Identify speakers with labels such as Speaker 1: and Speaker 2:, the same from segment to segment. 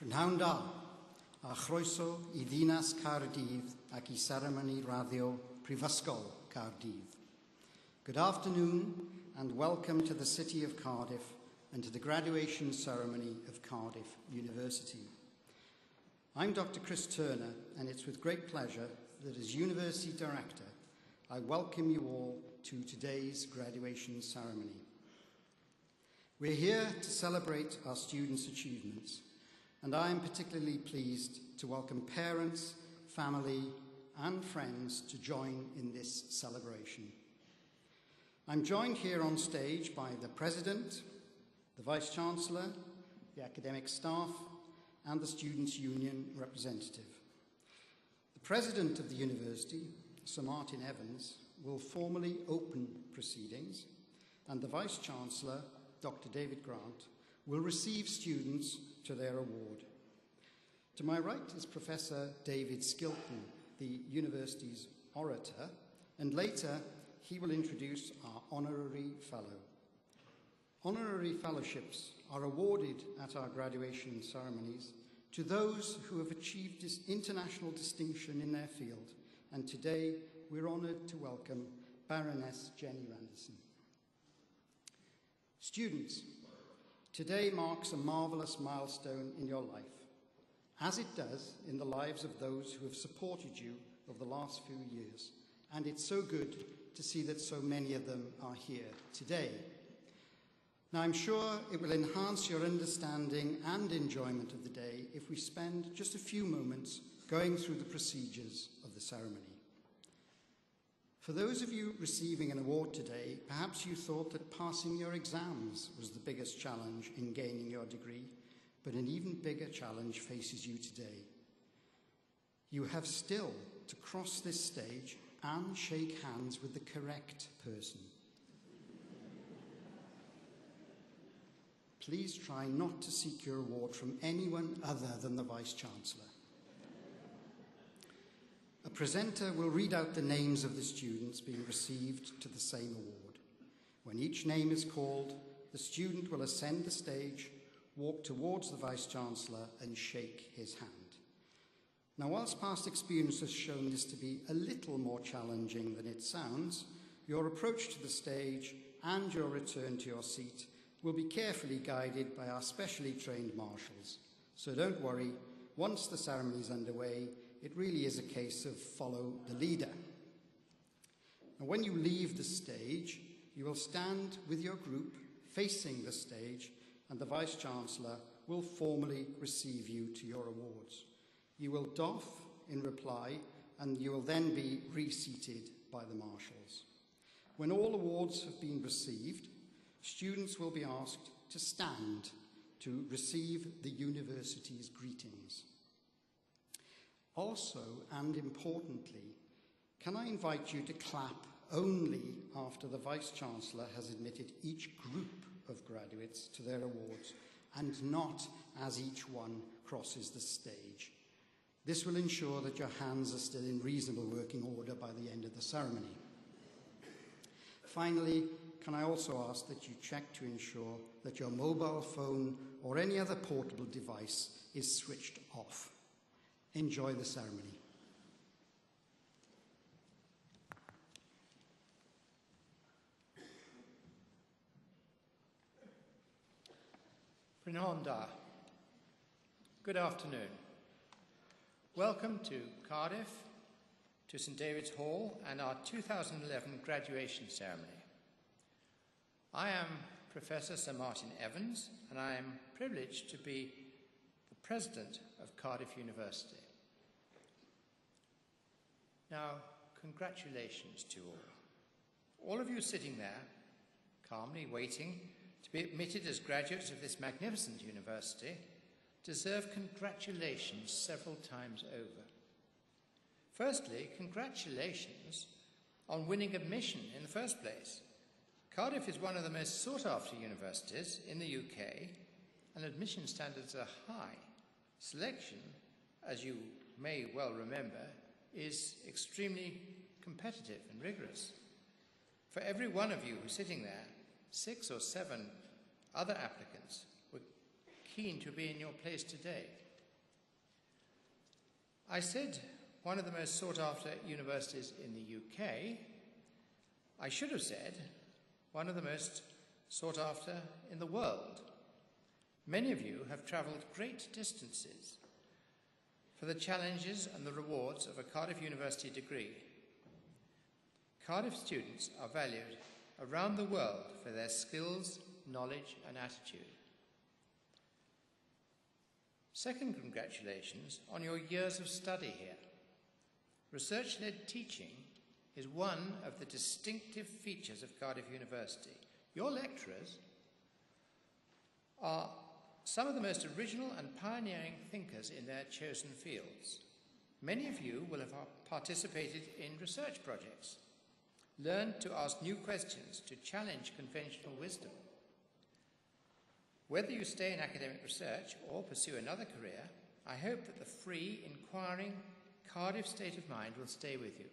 Speaker 1: Prynhawn da, a chroeso I ddinas Cardiff ac I seremoni radio Prifysgol Cardiff. Good afternoon and welcome to the city of Cardiff and to the graduation ceremony of Cardiff University. I'm Dr. Chris Turner, and it's with great pleasure that as University Director, I welcome you all to today's graduation ceremony. We're here to celebrate our students' achievements, and I am particularly pleased to welcome parents, family, and friends to join in this celebration. I'm joined here on stage by the President, the Vice-Chancellor, the academic staff, and the Students' Union representative. The President of the University, Sir Martin Evans, will formally open proceedings, and the Vice-Chancellor, Dr. David Grant, will receive students to their award. To my right is Professor David Skilton, the university's orator, and later he will introduce our Honorary Fellow. Honorary Fellowships are awarded at our graduation ceremonies to those who have achieved this international distinction in their field, and today we're honoured to welcome Baroness Jenny Randerson. Students, today marks a marvellous milestone in your life, as it does in the lives of those who have supported you over the last few years, and it's so good to see that so many of them are here today. Now, I'm sure it will enhance your understanding and enjoyment of the day if we spend just a few moments going through the procedures of the ceremony. For those of you receiving an award today, perhaps you thought that passing your exams was the biggest challenge in gaining your degree, but an even bigger challenge faces you today. You have still to cross this stage and shake hands with the correct person. Please try not to seek your award from anyone other than the Vice-Chancellor. A presenter will read out the names of the students being received to the same award. When each name is called, the student will ascend the stage, walk towards the Vice-Chancellor and shake his hand. Now, whilst past experience has shown this to be a little more challenging than it sounds, your approach to the stage and your return to your seat will be carefully guided by our specially trained marshals. So don't worry, once the ceremony is underway, it really is a case of follow the leader. Now, when you leave the stage, you will stand with your group facing the stage, and the Vice-Chancellor will formally receive you to your awards. You will doff in reply, and you will then be reseated by the marshals. When all awards have been received, students will be asked to stand to receive the university's greetings. Also, and importantly, can I invite you to clap only after the Vice-Chancellor has admitted each group of graduates to their awards, and not as each one crosses the stage. This will ensure that your hands are still in reasonable working order by the end of the ceremony. Finally, can I also ask that you check to ensure that your mobile phone or any other portable device is switched off. Enjoy the ceremony.
Speaker 2: Prynhawn da. Good afternoon. Welcome to Cardiff, to St David's Hall and our 2011 graduation ceremony. I am Professor Sir Martin Evans, and I am privileged to be the President of Cardiff University. Now, congratulations to all. All of you sitting there, calmly waiting to be admitted as graduates of this magnificent university, deserve congratulations several times over. Firstly, congratulations on winning admission in the first place. Cardiff is one of the most sought-after universities in the UK, and admission standards are high. Selection, as you may well remember, is extremely competitive and rigorous. For every one of you who's sitting there, 6 or 7 other applicants were keen to be in your place today. I said one of the most sought-after universities in the UK. I should have said one of the most sought after in the world. Many of you have travelled great distances for the challenges and the rewards of a Cardiff University degree. Cardiff students are valued around the world for their skills, knowledge and attitude. Second, congratulations on your years of study here. Research-led teaching is one of the distinctive features of Cardiff University. Your lecturers are some of the most original and pioneering thinkers in their chosen fields. Many of you will have participated in research projects, learned to ask new questions, to challenge conventional wisdom. Whether you stay in academic research or pursue another career, I hope that the free, inquiring Cardiff state of mind will stay with you.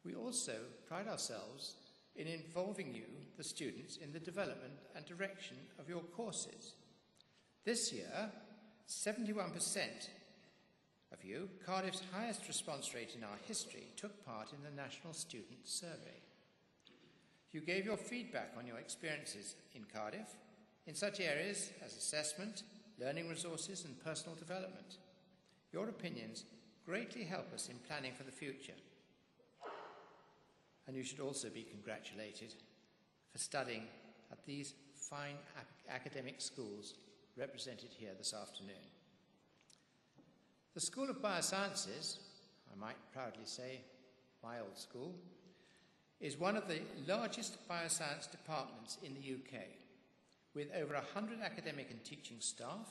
Speaker 2: We also pride ourselves in involving you, the students, in the development and direction of your courses. This year, 71% of you, Cardiff's highest response rate in our history, took part in the National Student Survey. You gave your feedback on your experiences in Cardiff in such areas as assessment, learning resources and personal development. Your opinions greatly help us in planning for the future. And you should also be congratulated for studying at these fine academic schools represented here this afternoon. The School of Biosciences, I might proudly say my old school, is one of the largest bioscience departments in the UK, with over 100 academic and teaching staff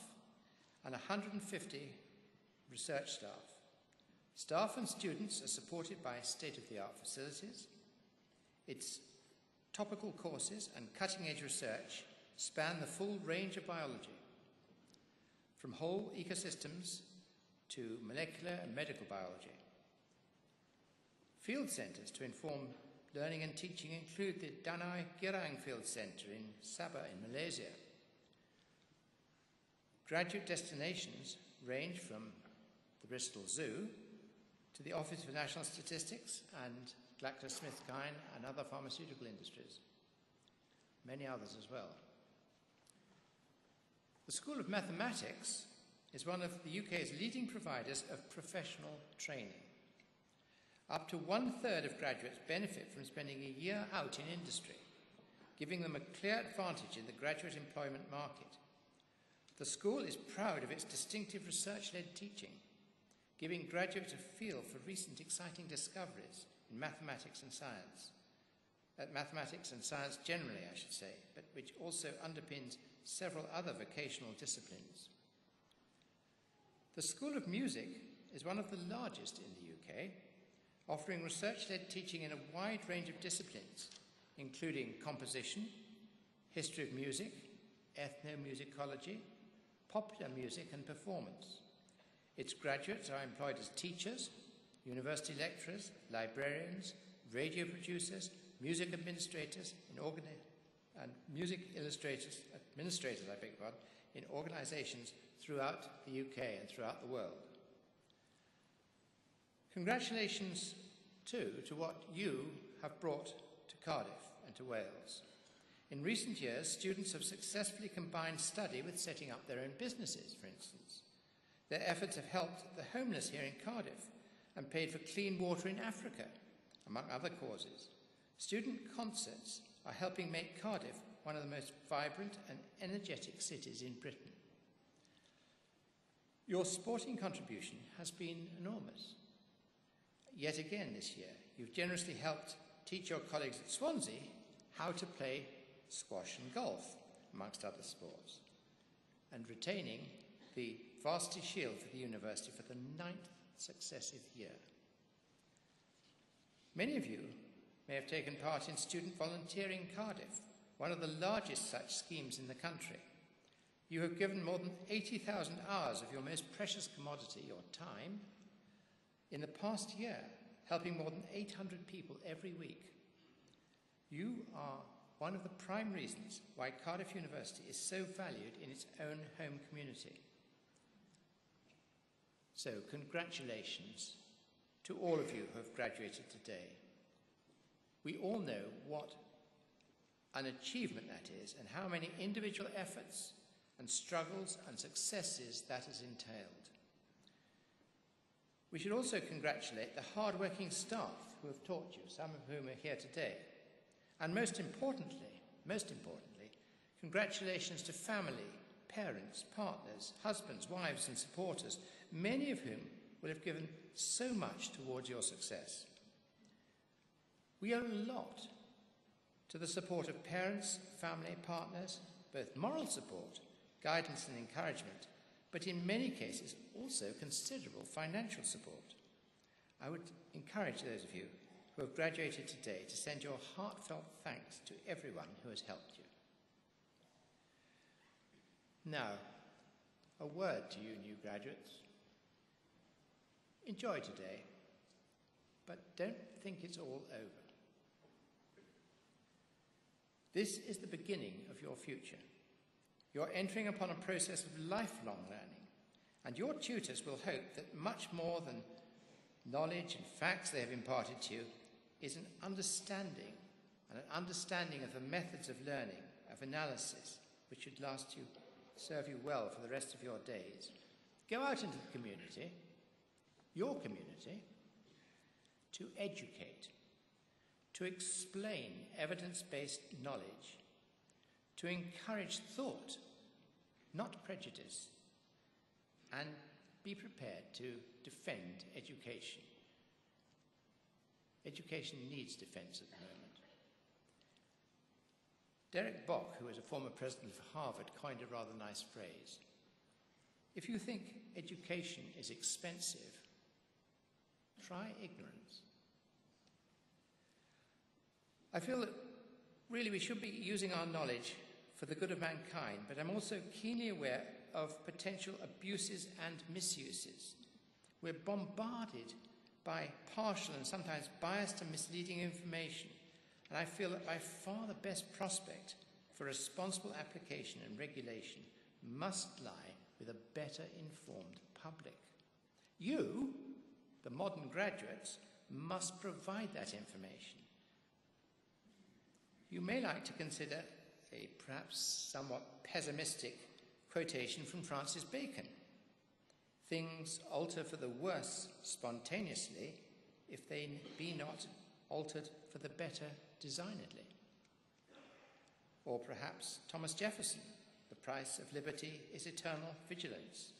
Speaker 2: and 150 research staff. Staff and students are supported by state-of-the-art facilities. Its topical courses and cutting-edge research span the full range of biology, from whole ecosystems to molecular and medical biology. Field centres to inform learning and teaching include the Danai Girang Field Centre in Sabah in Malaysia. Graduate destinations range from the Bristol Zoo to the Office for National Statistics and GlaxoSmithKline and other pharmaceutical industries, many others as well. The School of Mathematics is one of the UK's leading providers of professional training. Up to 1/3 of graduates benefit from spending a year out in industry, giving them a clear advantage in the graduate employment market. The school is proud of its distinctive research-led teaching, giving graduates a feel for recent exciting discoveries in mathematics and science. Mathematics and science generally, I should say, but which also underpins several other vocational disciplines. The School of Music is one of the largest in the UK, offering research-led teaching in a wide range of disciplines, including composition, history of music, ethnomusicology, popular music and performance. Its graduates are employed as teachers, university lecturers, librarians, radio producers, music administrators, and music administrators, in organisations throughout the UK and throughout the world. Congratulations, too, to what you have brought to Cardiff and to Wales. In recent years, students have successfully combined study with setting up their own businesses, for instance. Their efforts have helped the homeless here in Cardiff and paid for clean water in Africa, among other causes. Student concerts are helping make Cardiff one of the most vibrant and energetic cities in Britain. Your sporting contribution has been enormous. Yet again this year, you've generously helped teach your colleagues at Swansea how to play squash and golf, amongst other sports, and retaining the Varsity Shield for the university for the 9th successive year. Many of you may have taken part in student volunteering Cardiff, one of the largest such schemes in the country. You have given more than 80,000 hours of your most precious commodity, your time, in the past year, helping more than 800 people every week. You are one of the prime reasons why Cardiff University is so valued in its own home community. So, congratulations to all of you who have graduated today. We all know what an achievement that is and how many individual efforts and struggles and successes that has entailed. We should also congratulate the hard-working staff who have taught you, some of whom are here today. And most importantly, congratulations to family, parents, partners, husbands, wives and supporters, many of whom will have given so much towards your success. We owe a lot to the support of parents, family, partners, both moral support, guidance and encouragement, but in many cases also considerable financial support. I would encourage those of you who have graduated today to send your heartfelt thanks to everyone who has helped you. Now, a word to you new graduates. Enjoy today, but don't think it's all over. This is the beginning of your future. You're entering upon a process of lifelong learning, and your tutors will hope that much more than knowledge and facts they have imparted to you is an understanding of the methods of learning, of analysis, which should serve you well for the rest of your days. Go out into the community, your community, to educate, to explain evidence-based knowledge, to encourage thought, not prejudice, and be prepared to defend education. Education needs defense at the moment. Derek Bock, who was a former president of Harvard, coined a rather nice phrase. If you think education is expensive, try ignorance. I feel that really we should be using our knowledge for the good of mankind, but I'm also keenly aware of potential abuses and misuses. We're bombarded by partial and sometimes biased and misleading information, and I feel that by far the best prospect for responsible application and regulation must lie with a better informed public. You, the modern graduates, must provide that information. You may like to consider a perhaps somewhat pessimistic quotation from Francis Bacon. Things alter for the worse spontaneously if they be not altered for the better designedly. Or perhaps Thomas Jefferson, the price of liberty is eternal vigilance.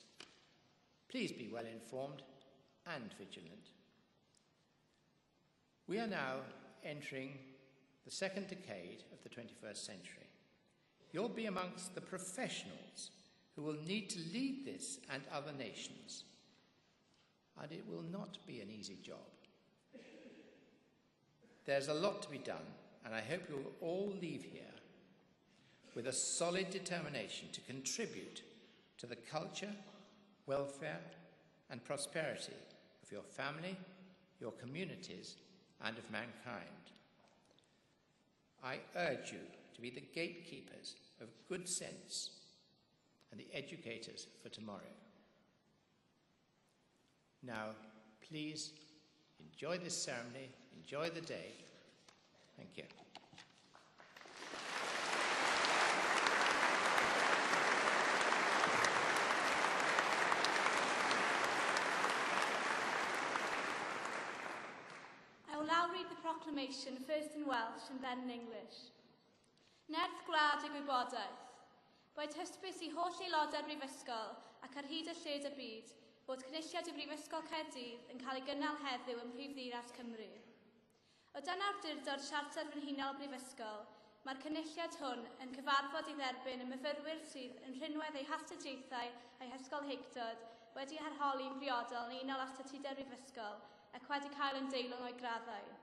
Speaker 2: Please be well informed and vigilant. We are now entering the second decade of the 21st century. You'll be amongst the professionals who will need to lead this and other nations, and it will not be an easy job. There's a lot to be done, and I hope you'll all leave here with a solid determination to contribute to the culture, welfare, and prosperity of your family, your communities, and of mankind. I urge you to be the gatekeepers of good sense and the educators for tomorrow. Now, please enjoy this ceremony, enjoy the day. Thank you.
Speaker 3: I will now read the proclamation, first in Welsh and then in English. Nerth gwlad y gwybodaeth, boed hysbys i holl aelodau'r Brifysgol ac ar hyd y lled y byd bod cynulliad y Brifysgol Caerdydd yn cael ei gynnal heddiw ym Mhrifddinas Cymru. O dan awdurdod Siarter Frenhinol Brifysgol, mae'r cynulliad hwn yn cyfarfod i dderbyn y myfyrwyr sydd yn rhinwedd eu hastudiaethau a'i hysgol heictod wedi harholi'n briodol yn unol â statudau'r Brifysgol ac wedi cael yn deilwng o'i graddau.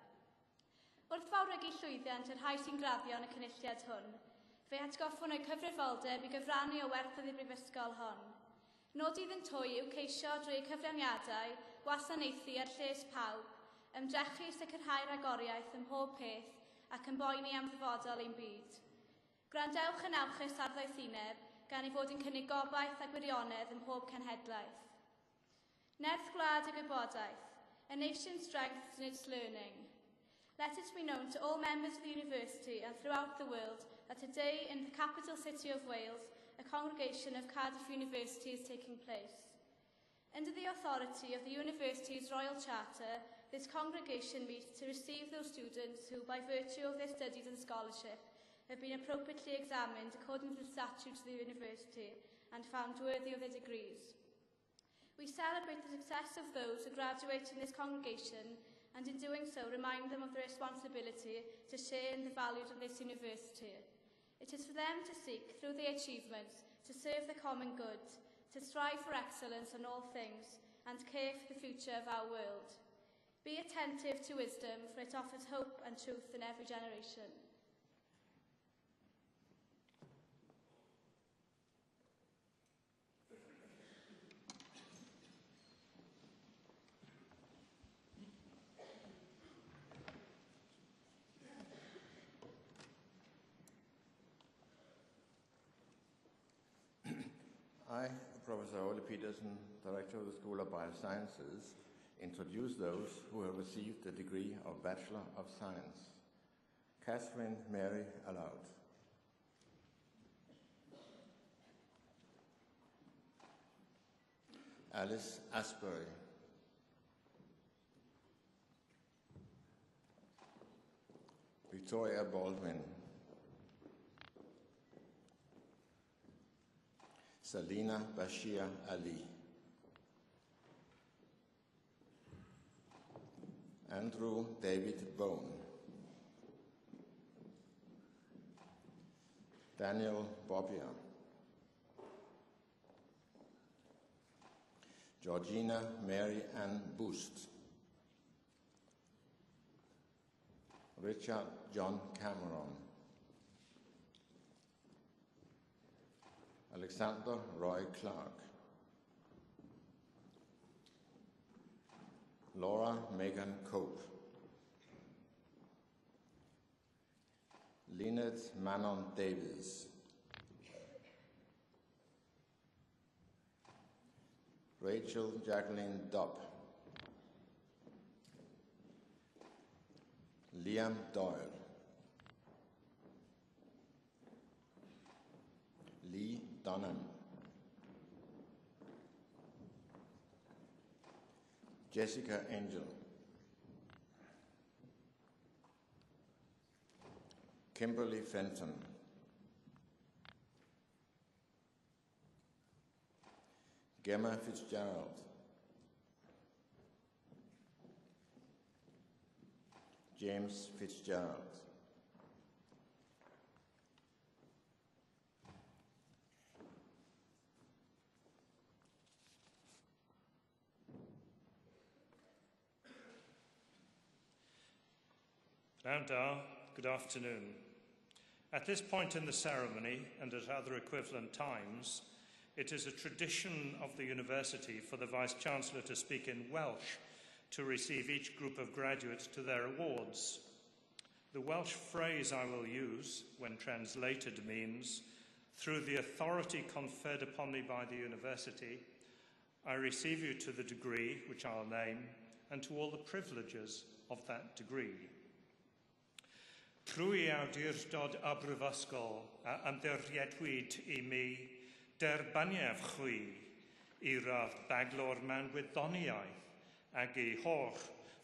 Speaker 3: Wrth fawrygu llwyddiant yr rhai sy'n graddio yn y cynulliad hwn, fe atgoffwn o'i cyfrifoldeb i gyfrannu o werthoedd i'r Brifysgol hon. Nodydd yn twy yw ceisio drwy cyfraniadau wasanaethu ar lles pawb, ymdrechu sicrhau ragoriaeth ym mhob peth ac yn boeni am ddyfodol ein byd. Gwrandewch yn awchus ar ddoethineb gan ei fod yn cynnig gobaith a gwirionedd ym mhob cenhedlaeth. Nerth glad y gwybodaeth, a nation strengths in its learning. Let it be known to all members of the university and throughout the world that today in the capital city of Wales, a congregation of Cardiff University is taking place. Under the authority of the university's Royal Charter, this congregation meets to receive those students who, by virtue of their studies and scholarship, have been appropriately examined according to the statutes of the university and found worthy of their degrees. We celebrate the success of those who graduate in this congregation and in doing so remind them of their responsibility to share in the values of this university. It is for them to seek, through their achievements, to serve the common good, to strive for excellence in all things, and care for the future of our world. Be attentive to wisdom, for it offers hope and truth in every generation.
Speaker 4: I, Professor Ole Petersen, Director of the School of Biosciences, introduce those who have received the degree of Bachelor of Science. Catherine Mary Allowed. Alice Asbury. Victoria Baldwin. Salina Bashir Ali. Andrew David Bone. Daniel Bobbia. Georgina Mary Ann Boost. Richard John Cameron. Alexander Roy Clark. Laura Megan Cope. Lynette Manon Davies. Rachel Jacqueline Dobb. Liam Doyle. Lee Dunham. Jessica Angel. Kimberly Fenton. Gemma Fitzgerald. James Fitzgerald.
Speaker 5: Naundar, good afternoon. At this point in the ceremony, and at other equivalent times, it is a tradition of the university for the Vice-Chancellor to speak in Welsh to receive each group of graduates to their awards. The Welsh phrase I will use, when translated, means, "Through the authority conferred upon me by the university, I receive you to the degree which I'll name, and to all the privileges of that degree." Trwy awdurdod y brifysgol a ymddiriedwyd I mi derbaniaf chwi I radd baglor mewn gwyddoniaeth ag I holl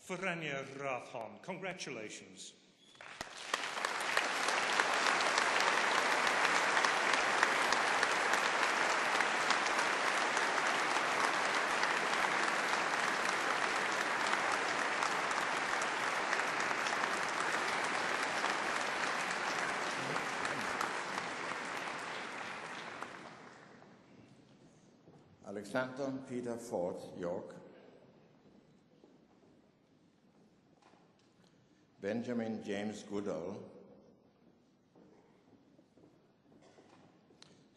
Speaker 5: ffyreniau'r radd hon. Congratulations.
Speaker 4: Alexander Peter Ford, York. Benjamin James Goodall.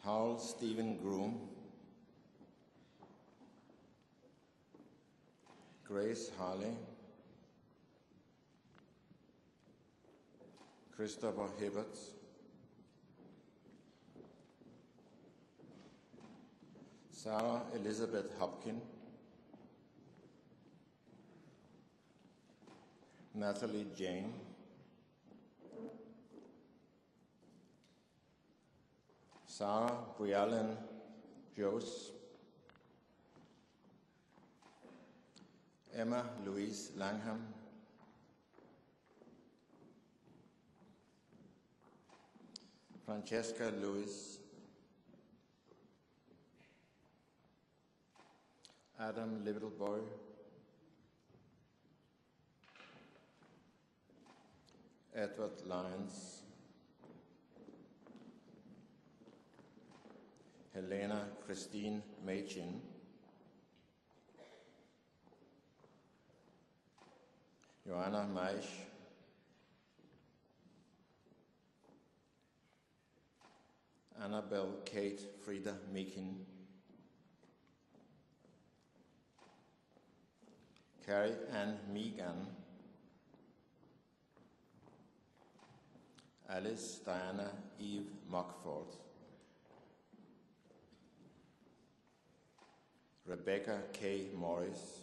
Speaker 4: Howell Stephen Groom. Grace Harley. Christopher Hibbert. Sarah Elizabeth Hopkin. Natalie Jane, Sarah Briallen Jose, Emma Louise Langham, Francesca Lewis, Adam Littleboy, Edward Lyons, Helena Christine Machin, Joanna Maisch, Annabelle Kate Frida Meekin, Carrie Ann Meegan, Alice Diana Eve Mockford, Rebecca K. Morris,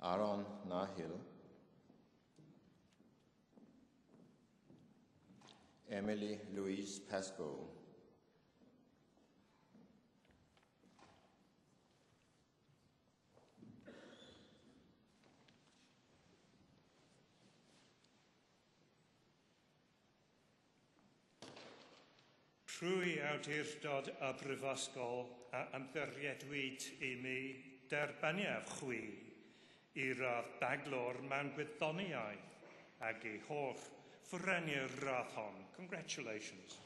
Speaker 4: Aaron Nahil, Emily Louise Pascoe,
Speaker 5: Trwy awdurdod y Brifysgol a ymddiriedwyd I mi derbaniaf chwi I radd baglor mewn gwyddoniaeth ac I holl ffreni'r radd hon. Congratulations.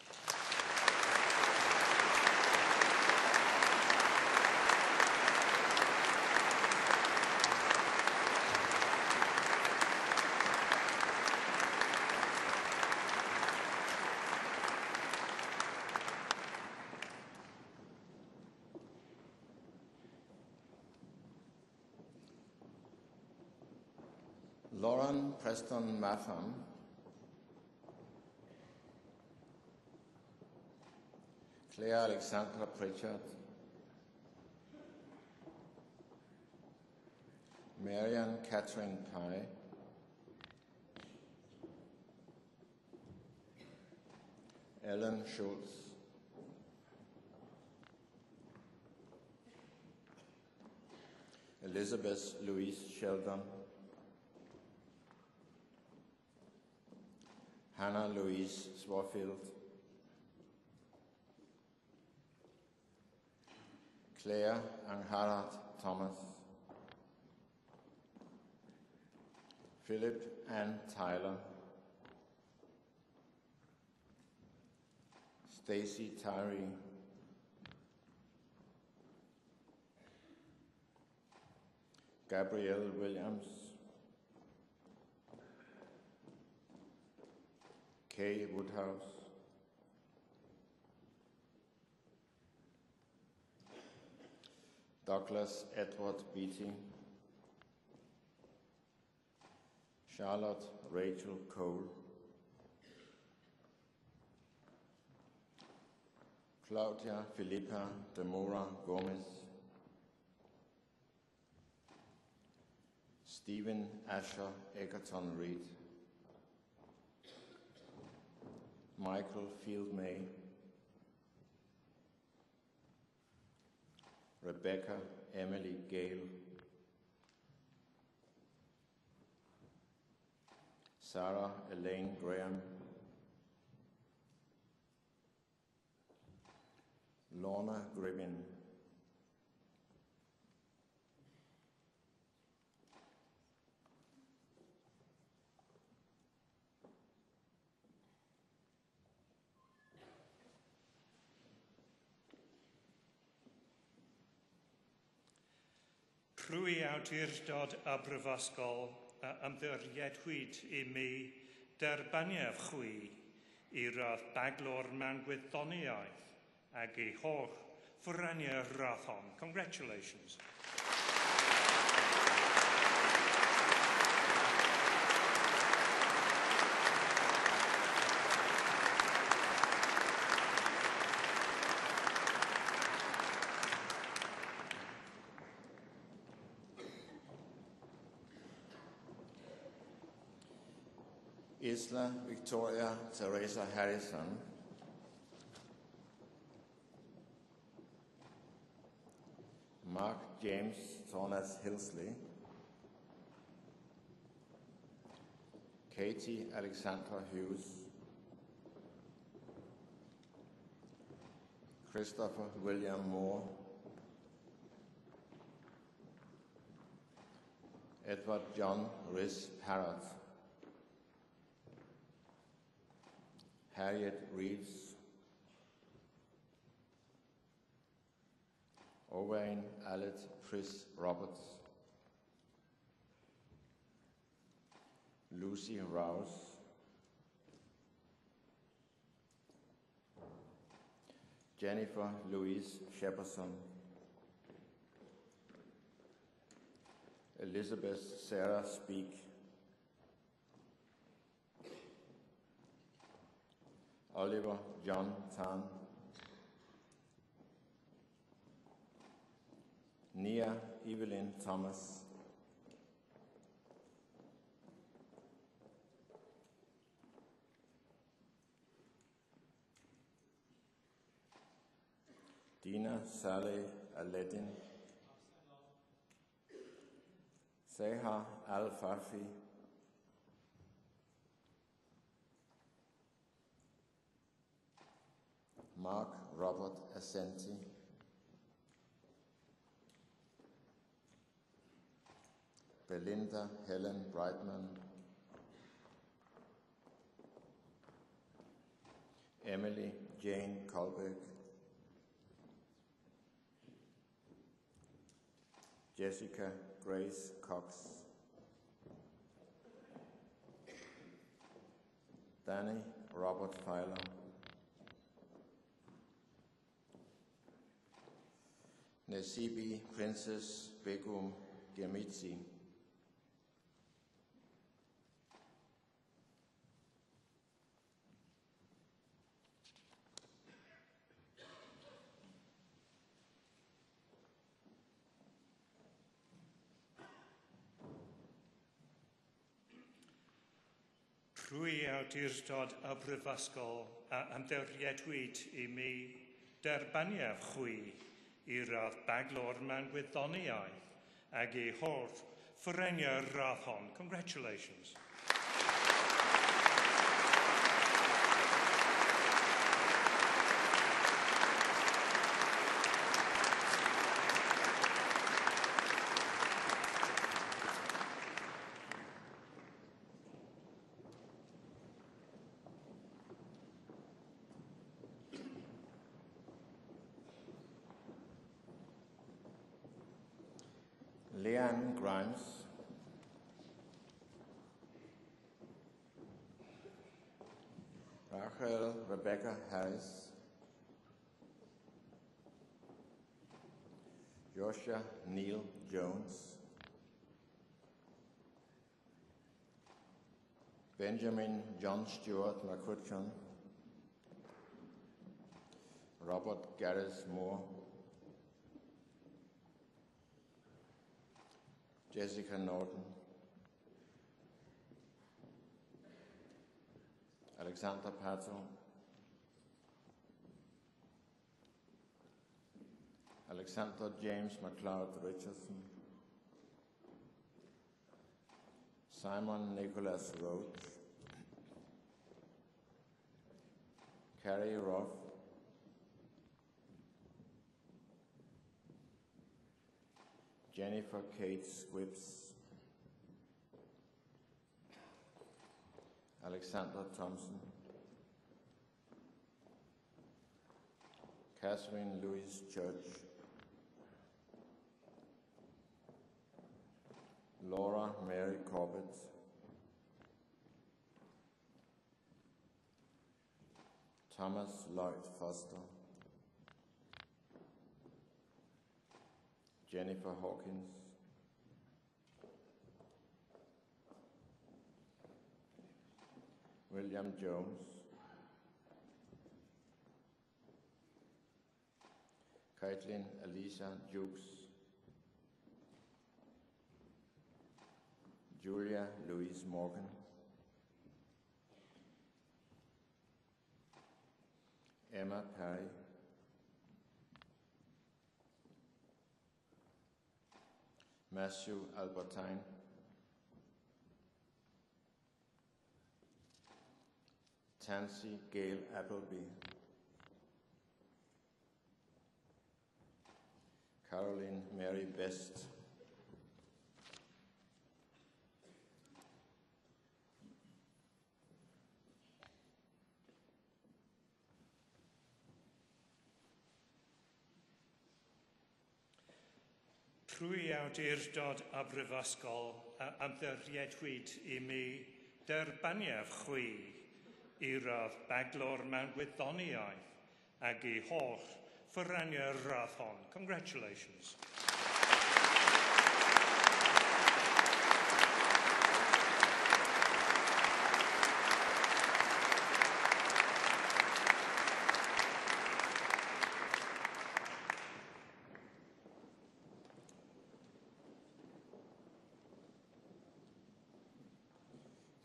Speaker 4: Lauren Preston Matham, Claire Alexandra Pritchard, Marian Catherine Pye, Ellen Schultz, Elizabeth Louise Sheldon, Hannah Louise Swarfield, Claire Angharat Thomas, Philip Ann Tyler, Stacy Tyree, Gabrielle Williams, Kay Woodhouse, Douglas Edward Beatty, Charlotte Rachel Cole, Claudia Filipa de Moura Gomez, Stephen Asher Egerton Reed, Michael Fieldmay, Rebecca Emily Gale, Sarah Elaine Graham, Lorna Gribbin,
Speaker 5: Trwy awdurdod y Brifysgol a ymddiriedwyd I mi derbaniaf chwi I radd baglor mewn gwyddoniaeth ac I holl ffreni'r radd hon. Congratulations.
Speaker 4: Isla Victoria Teresa Harrison, Mark James Thomas Hilsley, Katie Alexandra Hughes, Christopher William Moore, Edward John Rhys Parrott, Harriet Reeves, Owain Allet Chris Roberts, Lucy Rouse, Jennifer Louise Shepperson, Elizabeth Sarah Speak, Oliver John Tan, Nia Evelyn Thomas, Dina Saleh Aladdin, Seha Al-Farfi, Mark Robert Ascenti, Belinda Helen Brightman, Emily Jane Colbeck, Jessica Grace Cox, Danny Robert Filer, Nesibi Princess Begum Gemitsi,
Speaker 5: Rwy awdurdod y Brifysgol a ymddiriedwyd I mi derbaniaf chwi I radd baglor mewn gwyddoniaeth ag I hoff ffyreniau'r radd hon. Congratulations.
Speaker 4: Leanne Grimes, Rachel Rebecca Harris, Joshua Neil Jones, Benjamin John Stewart McCutcheon, Robert Garris Moore, Jessica Norton, Alexander Pato, Alexander James MacLeod Richardson, Simon Nicholas Rhodes, Carrie Roth, Jennifer Kate Squibbs, Alexander Thompson, Catherine Louise Church, Laura Mary Corbett, Thomas Lloyd Foster, Jennifer Hawkins, William Jones, Caitlin Alicia Jukes, Julia Louise Morgan, Emma Perry, Matthew Albertine, Tansy Gail Appleby, Caroline Mary Best,
Speaker 5: Trwy awdurdod a brifysgol a ymddiriedwyd I mi derbaniaf chwi I radd baglor mewn gwyddoniaeth ag I holl ffyrraniau'r radd hon. Congratulations.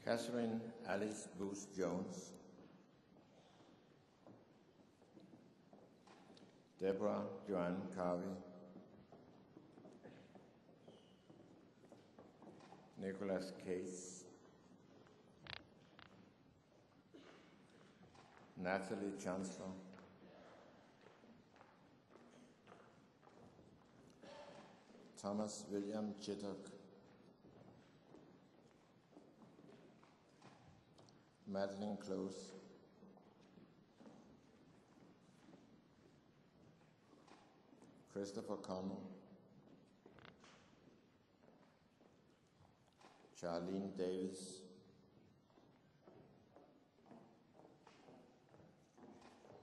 Speaker 4: Catherine Alice Booth Jones, Deborah Joanne Carvey, Nicholas Case, Natalie Chancellor, Thomas William Chittock, Madeline Close, Christopher Connell, Charlene Davis,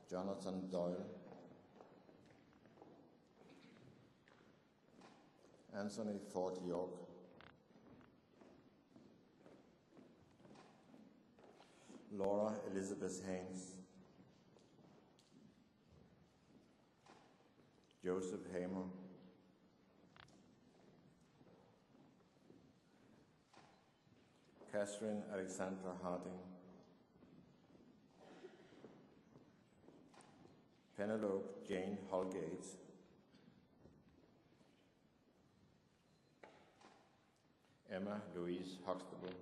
Speaker 4: Jonathan Doyle, Anthony Ford York, Laura Elizabeth Haynes, Joseph Hamer, Catherine Alexandra Harding, Penelope Jane Holgate, Emma Louise Huxtable,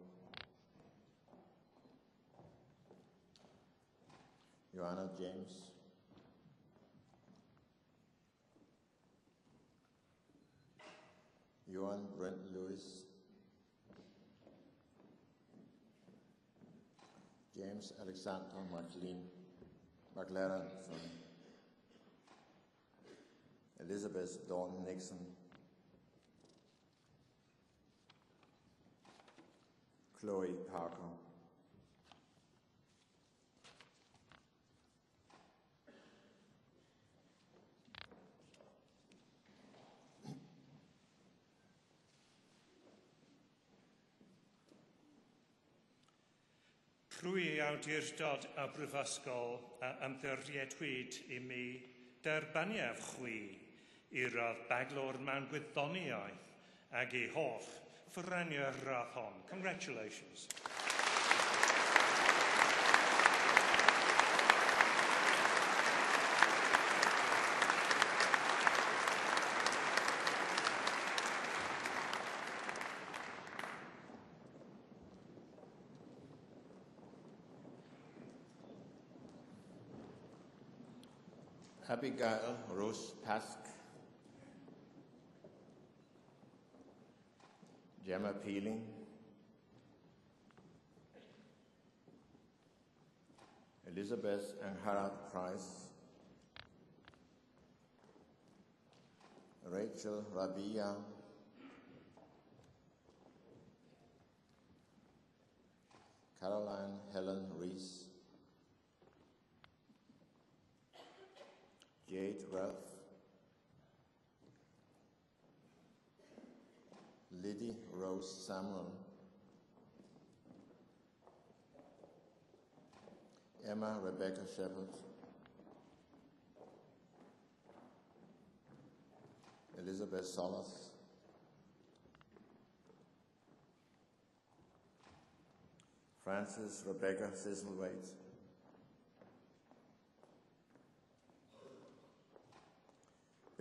Speaker 4: Joanna James, Johan Brent Lewis, James Alexander McLaren, Elizabeth Dawn Nixon, Chloe Parker,
Speaker 5: Trwy awdurdod a brifysgol a ymddiriedwyd I mi derbaniaf chwi I radd baglor mewn gwyddoniaeth ag I holl ffyrraniau'r radd hon. Congratulations.
Speaker 4: Abigail Rose Pask, Gemma Peeling, Elizabeth and Harald Price, Rachel Rabia, Caroline Helen Rees, Jade Ralph, Liddy Rose Samuel, Emma Rebecca Shepherd, Elizabeth Solas, Frances Rebecca Sisselwaite,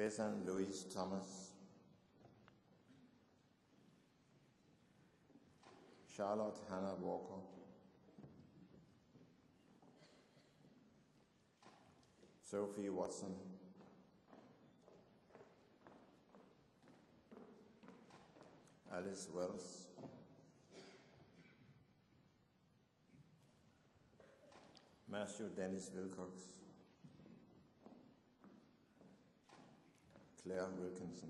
Speaker 4: Bethan Louise Thomas, Charlotte Hannah Walker, Sophie Watson, Alice Wells, Matthew Dennis Wilcox, Claire Wilkinson,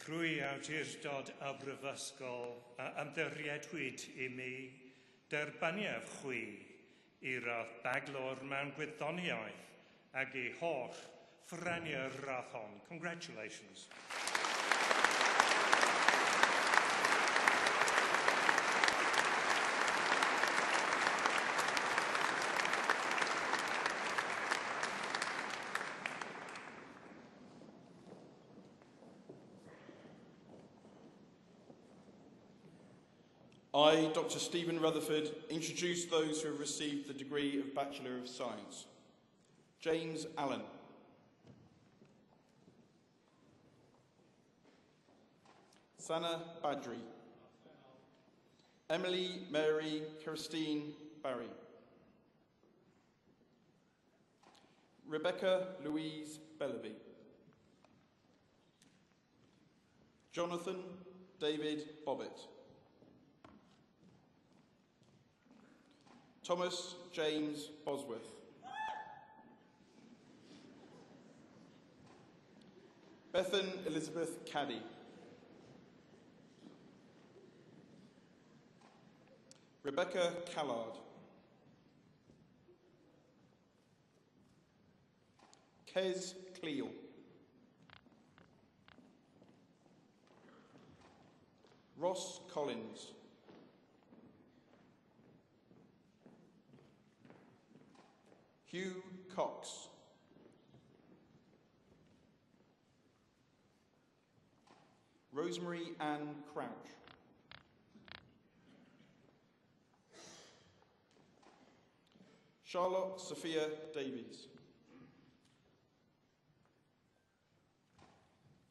Speaker 5: Rwy awdurdod a brifysgol a ymddiriedwyd I mi derbaniaf chwi I radd baglor mewn gwyddoniaeth ag I holl ffreniau'r radd hon. Congratulations.
Speaker 6: I, Dr. Stephen Rutherford, introduce those who have received the degree of Bachelor of Science. James Allen. Sana Badri. Emily Mary Christine Barry. Rebecca Louise Bellaby. Jonathan David Bobbitt. Thomas James Bosworth. Bethan Elizabeth Caddy. Rebecca Callard. Kez Cleal. Ross Collins. Hugh Cox. Rosemary Ann Crouch. Charlotte Sophia Davies.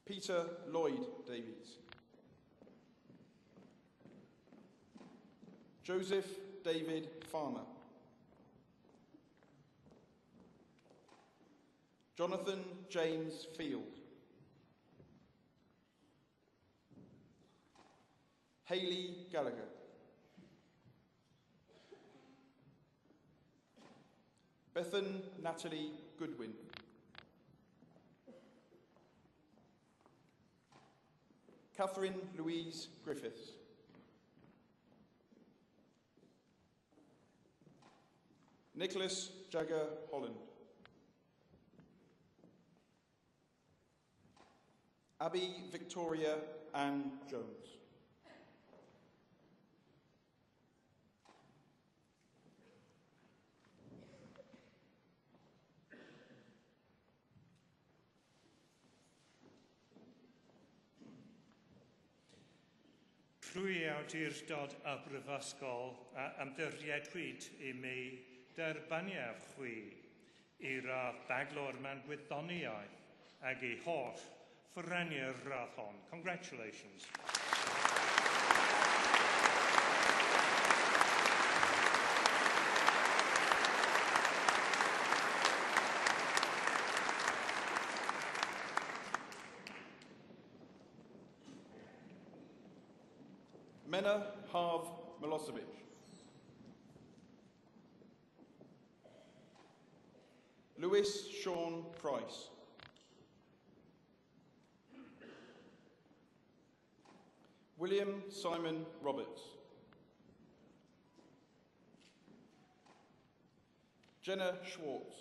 Speaker 6: Peter Lloyd Davies. Joseph David Farmer. Jonathan James Field. Hayley Gallagher. Bethan Natalie Goodwin. Catherine Louise Griffiths. Nicholas Jagger Holland. Abby Victoria Ann Jones.
Speaker 5: Rwy awdurdod a brifysgol a ymddiriedwyd I mi derbaniaf chwi I radd baglor mewn gwyddoniaeth ag I holl ffreniau'r radd hon. Congratulations.
Speaker 6: Mena Harv Milosevic. Lewis Sean Price. William Simon Roberts. Jenna Schwartz.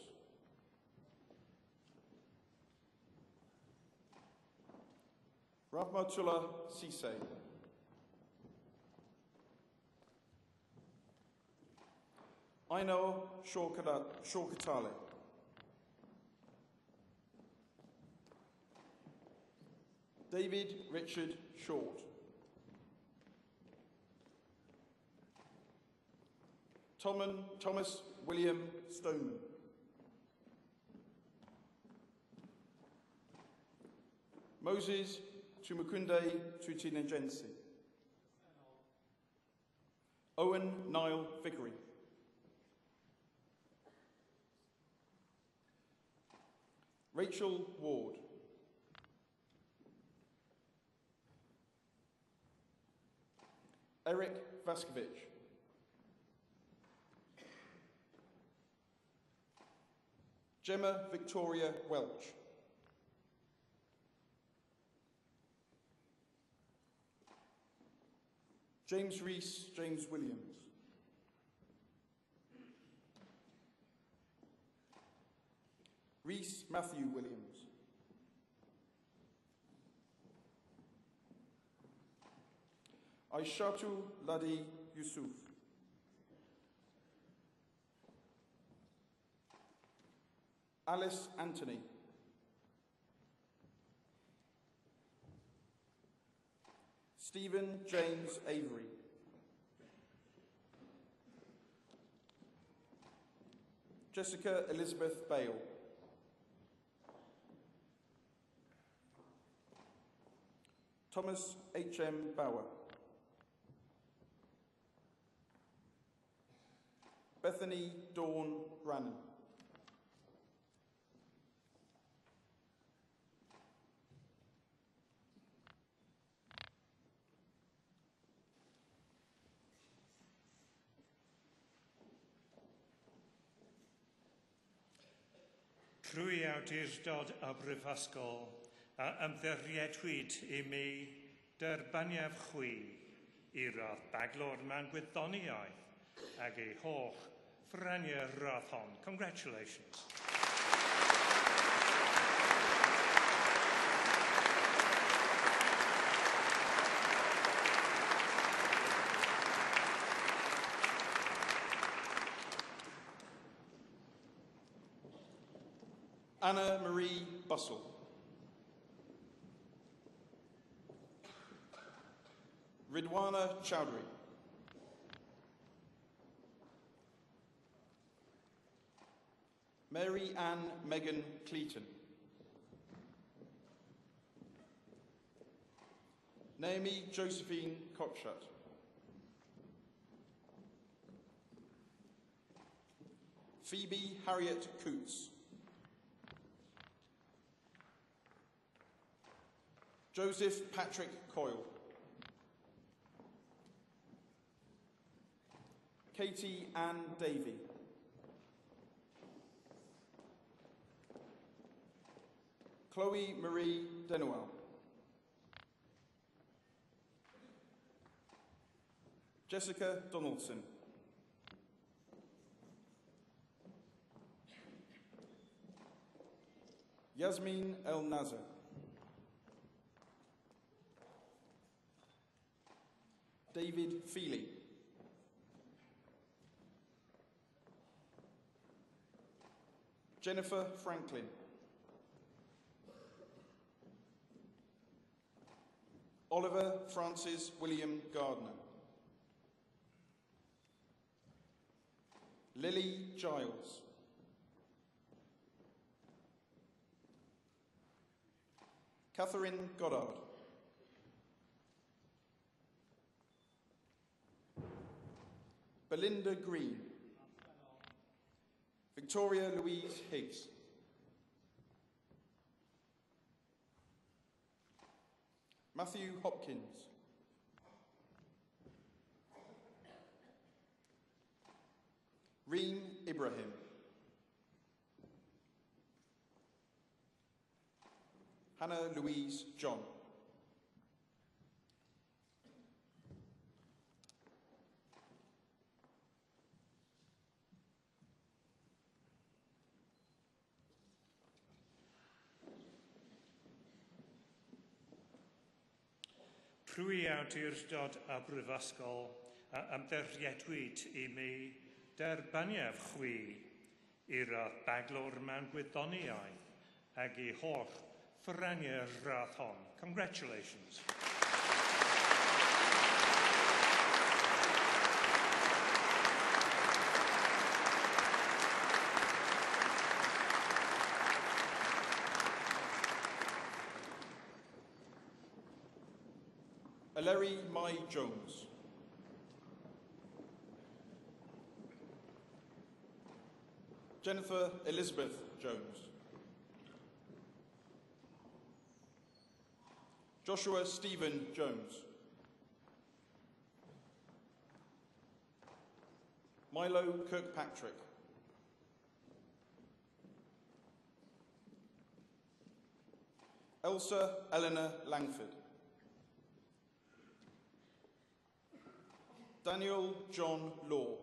Speaker 6: Rahmatullah Sise. Aino Shorkatale. David Richard Short. Thomas William Stoneman. Moses Tumukunde Tutinenjensi. Owen Niall Vickery. Rachel Ward. Eric Vaskovich. Gemma Victoria Welch. James Rees James Williams. Rees Matthew Williams. Aishatu Ladi Yusuf. Alice Anthony. Stephen James Avery. Jessica Elizabeth Bale. Thomas H.M. Bauer. Bethany Dawn Brannan.
Speaker 5: Trwy awdurdod y Brifysgol a ymddiriedwyd I mi derbaniaf chwi I radd baglor mewn gwyddoniaeth ag ei holl ffraniau radd hon. Congratulations.
Speaker 6: Anna Marie Bussell. Ridwana Chowdhury. Mary Ann Megan Cleaton. Naomi Josephine Cockshut. Phoebe Harriet Coots. Joseph Patrick Coyle. Katie Ann Davey. Chloe Marie Denwell. Jessica Donaldson. Yasmin El Nazar. David Feely. Jennifer Franklin. Oliver Francis William Gardner. Lily Giles. Catherine Goddard. Belinda Green. Victoria Louise Higgs. Matthew Hopkins. Reem Ibrahim. Hannah Louise John.
Speaker 5: Trwy awdurdod y Brifysgol a ymddiriedwyd I mi derbaniaf chwi I radd baglor mewn gwyddoniaeth ag ei holl ffraniau radd hon. Congratulations.
Speaker 6: Larry Mai Jones. Jennifer Elizabeth Jones. Joshua Stephen Jones. Milo Kirkpatrick. Elsa Eleanor Langford. Daniel John Law.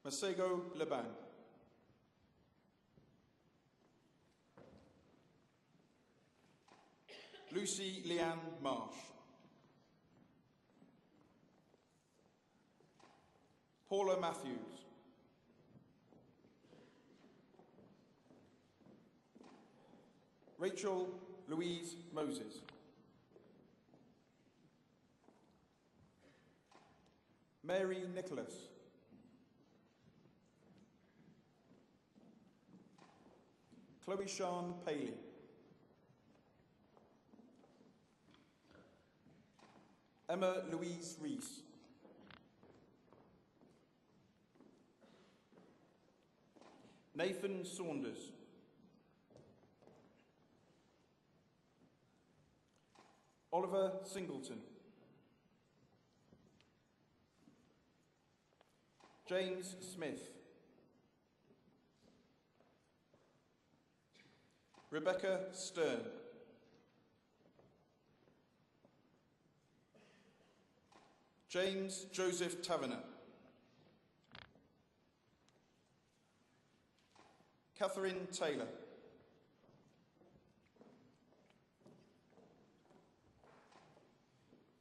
Speaker 6: Masego Leban. Lucy Leanne Marsh. Paula Matthews. Rachel Louise Moses. Mary Nicholas. Chloe Sean Paley. Emma Louise Rees. Nathan Saunders. Oliver Singleton. James Smith. Rebecca Stern. James Joseph Taverner. Catherine Taylor.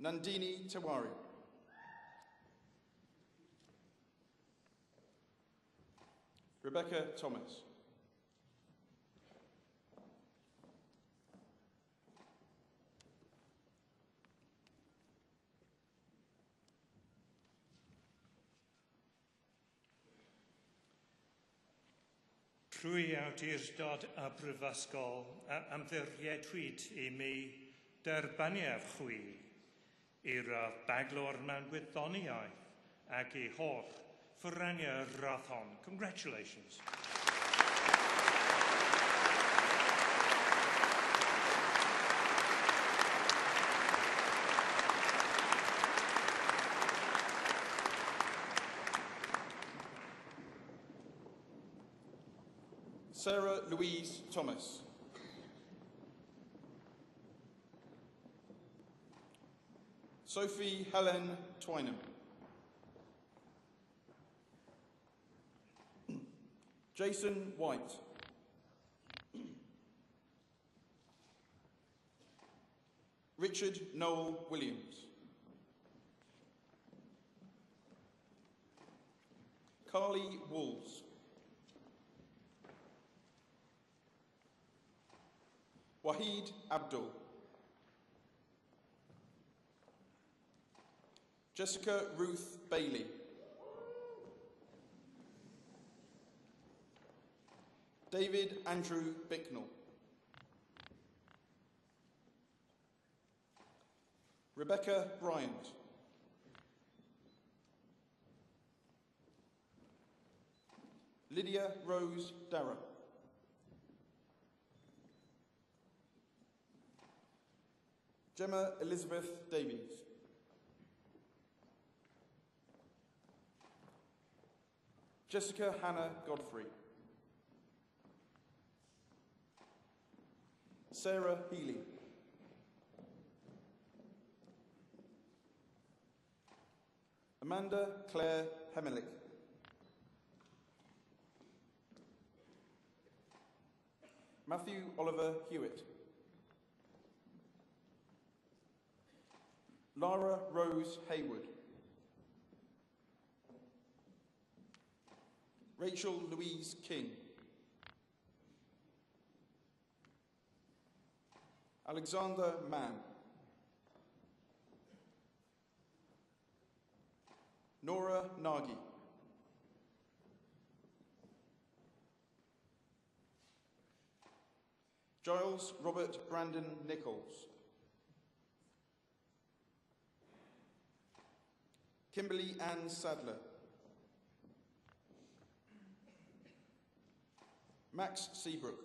Speaker 6: Nandini Tewari. Rebecca Thomas.
Speaker 5: Trwy awdurdod y Brifysgol ymddiriedwyd I mi derbaniaf chwi i'r baglor mewn gwyddoniaeth ac I holl ffyrraniau rathon. Congratulations.
Speaker 6: Sarah Louise Thomas. Sophie Helen Twynham. Jason White. Richard Noel Williams. Carly Walls. Wahid Abdul. Jessica Ruth Bailey. David Andrew Bicknell. Rebecca Bryant. Lydia Rose Darragh. Gemma Elizabeth Davies. Jessica Hannah Godfrey. Sarah Healy. Amanda Claire Hemelick. Matthew Oliver Hewitt. Lara Rose Hayward. Rachel Louise King. Alexander Mann. Nora Nagy. Giles Robert Brandon Nichols. Kimberly Ann Sadler. Max Seabrook.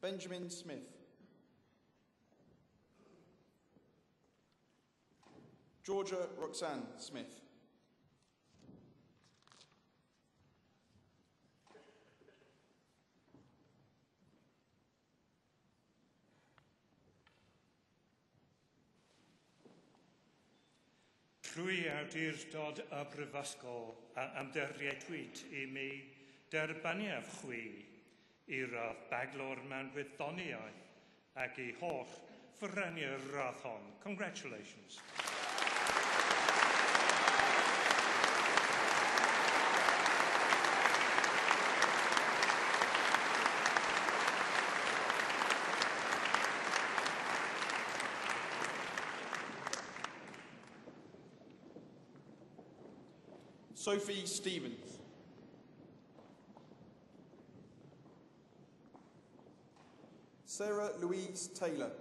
Speaker 6: Benjamin Smith. Georgia Roxanne Smith.
Speaker 5: Trwy awdurdod y Brifysgol a ymdiriedwyd I mi derbaniaf chwi I radd baglor mewn gwyddoniaeth ac I holl ffyrrani'r radd hon. Congratulations.
Speaker 6: Sophie Stevens. Sarah Louise Taylor.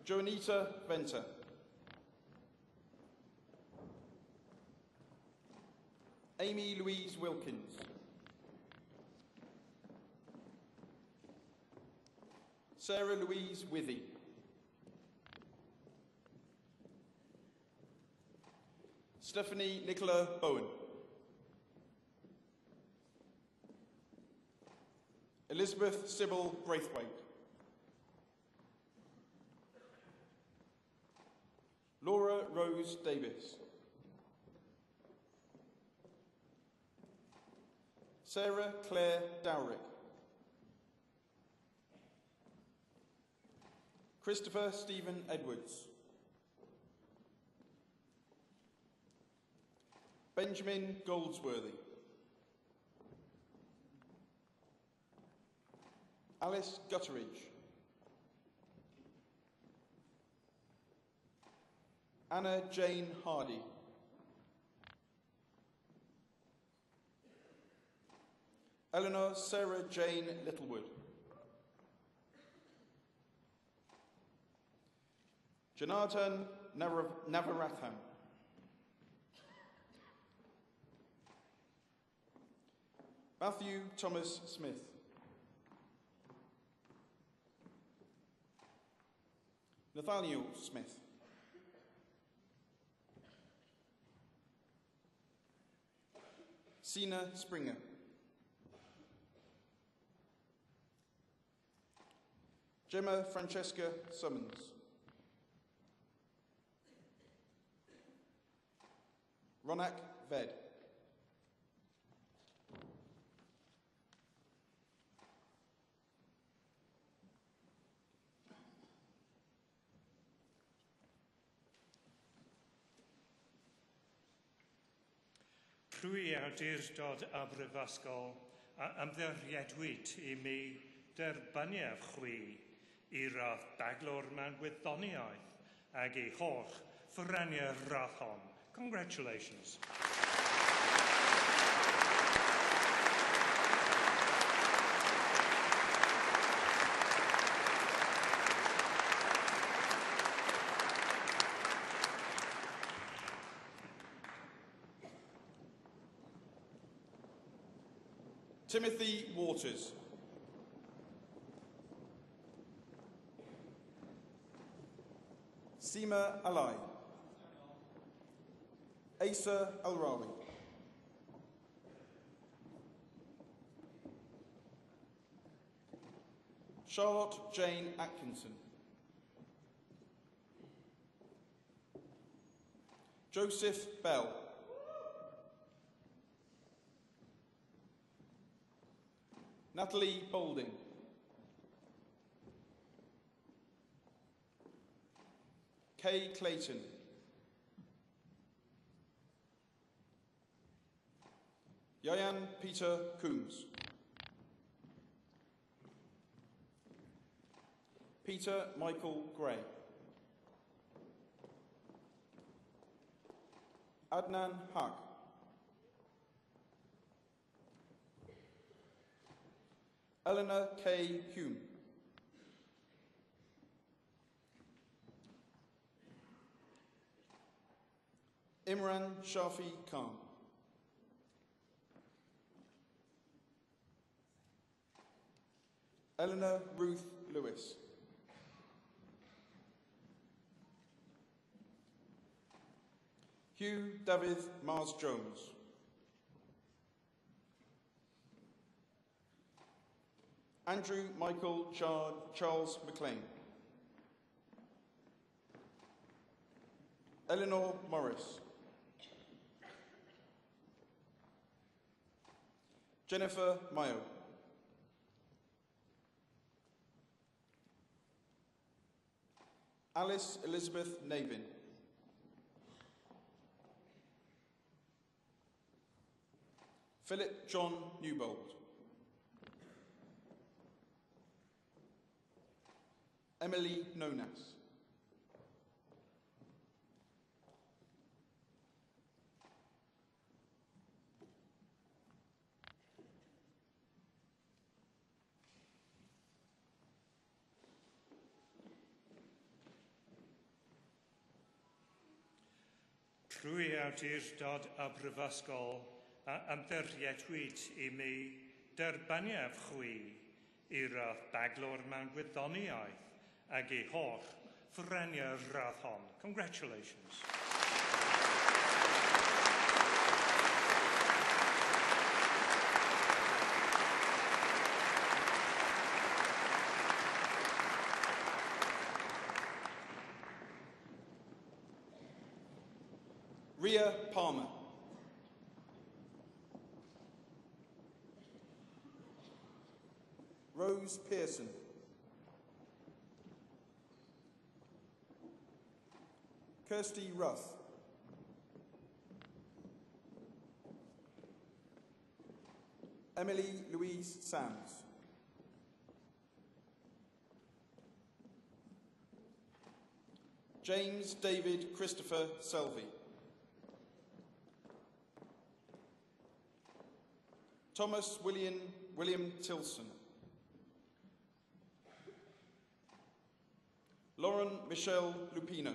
Speaker 6: Joanita Venter. Amy Louise Wilkins. Sarah Louise Withy. Stephanie Nicola Bowen. Elizabeth Sybil Braithwaite. Laura Rose Davis. Sarah Claire Dowrick. Christopher Stephen Edwards. Benjamin Goldsworthy. Alice Gutteridge. Anna Jane Hardy. Eleanor Sarah Jane Littlewood. Janardhan Navaratham. Matthew Thomas Smith. Nathaniel Smith. Sina Springer. Gemma Francesca Summons. Ronak Ved.
Speaker 5: Trwy awdurdod y Brifysgol a ymddiriedwyd I mi derbaniaf chwi I radd baglor mewn gwyddoniaeth ac I holl ffyrrani'r radd hon. Congratulations.
Speaker 6: Timothy Waters. Seema Alai. Asa Alrawi. Charlotte Jane Atkinson. Joseph Bell. Natalie Boulding. Kay Clayton. Yayan Peter Coombs. Peter Michael Gray. Adnan Haq. Eleanor K. Hume. Imran Shafi Khan. Eleanor Ruth Lewis. Hugh David Mars Jones. Andrew Michael Charles McLean. Eleanor Morris. Jennifer Mayo. Alice Elizabeth Nabin. Philip John Newbold. Emily Nonas.
Speaker 5: Trwy awdurdod a brifysgol a ymddiriedwyd I mi derbaniaf chwi I radd baglor mewn gwyddoniaeth ag I holl ffreniau'r radd hon. Congratulations.
Speaker 6: Ria Palmer. Rose Pearson. Kirsty Ruff. Emily Louise Sands. James David Christopher Selvey. Thomas William Tilson. Lauren Michelle Lupino.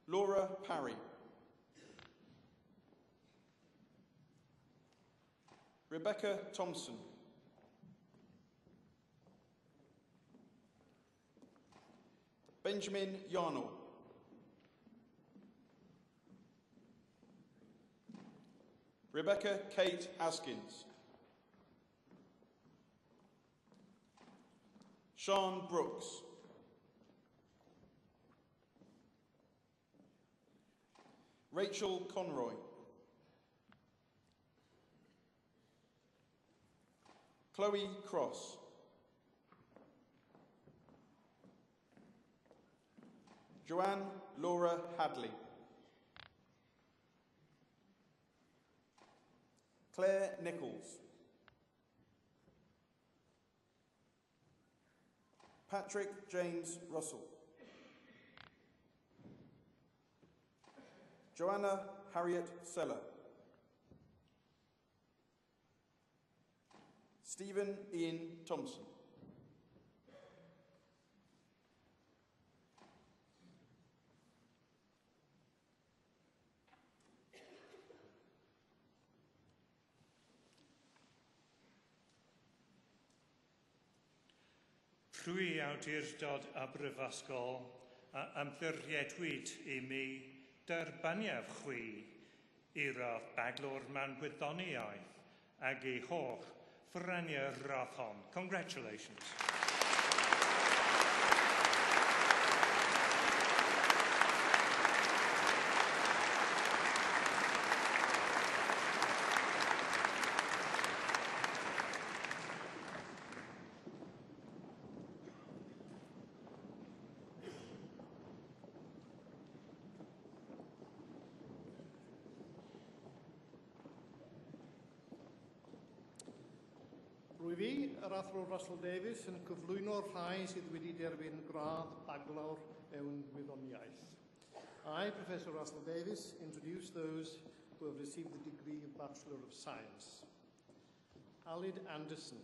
Speaker 6: Laura Parry. Rebecca Thompson. Benjamin Yarnall. Rebecca Kate Askins. Sean Brooks. Rachel Conroy. Chloe Cross. Joanne Laura Hadley. Claire Nichols. Patrick James Russell. Joanna Harriet Seller. Stephen Ian Thompson.
Speaker 5: Trwy awdurdod a brifysgol a ymddiriedwyd I mi derbaniaf chwi I radd baglor mewn gwyddoniaeth ag I holl ffreniau'r radd hon. Congratulations.
Speaker 7: Rwy fi, yr athro Russell Davies, yn cyflwyno'r rhai sydd wedi derbyn gradd baglawr mewn gwyddoniaeth. I, Professor Russell Davies, introduce those who have received the degree of Bachelor of Science. Alid Anderson.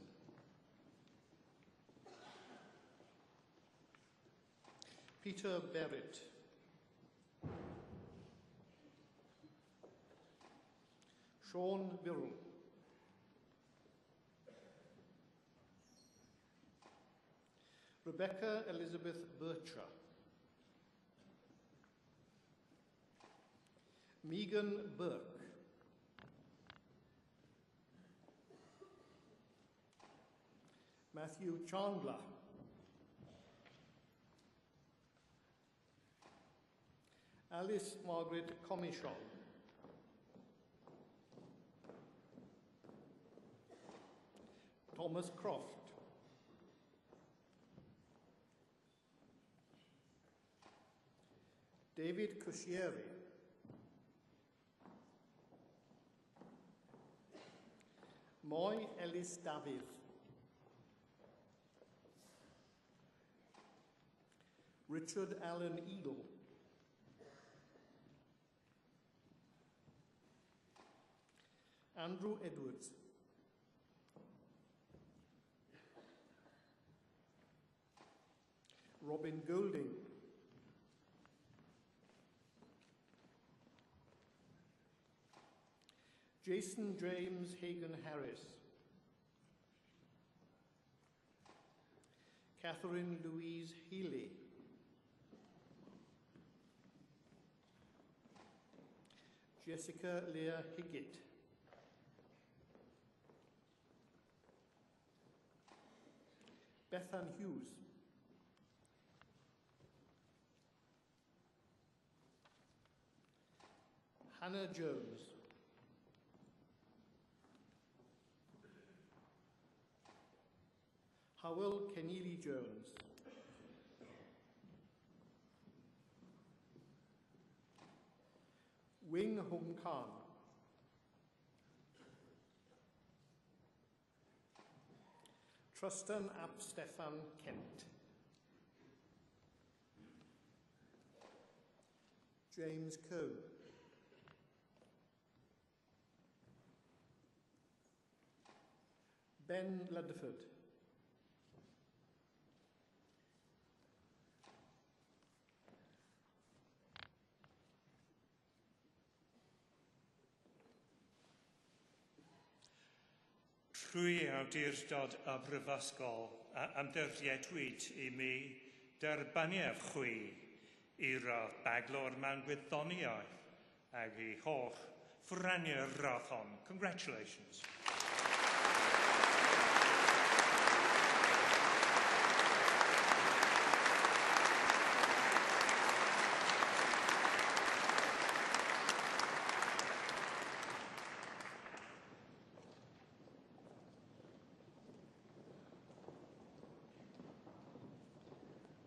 Speaker 7: Peter Berrett. Sean Birrell. Rebecca Elizabeth Bircher. Megan Burke. Matthew Chandler. Alice Margaret Comichon. Thomas Croft. David Cushieri. Moy Ellis David. Richard Allen Eagle. Andrew Edwards. Robin Golding. Jason James Hagan Harris. Catherine Louise Healy. Jessica Leah Higgett. Bethan Hughes. Hannah Jones. Howell Keneally Jones. Wing Hung Khan. Trustan Ap Stefan Kent. James Coe. Ben Ludford.
Speaker 5: Trwy awdurdod y Brifysgol ymddirtiedwyd I mi derbaniaf chwi I radd baglor mewn gwyddoniaeth ac I holl ffraniau'r radd hon. Congratulations.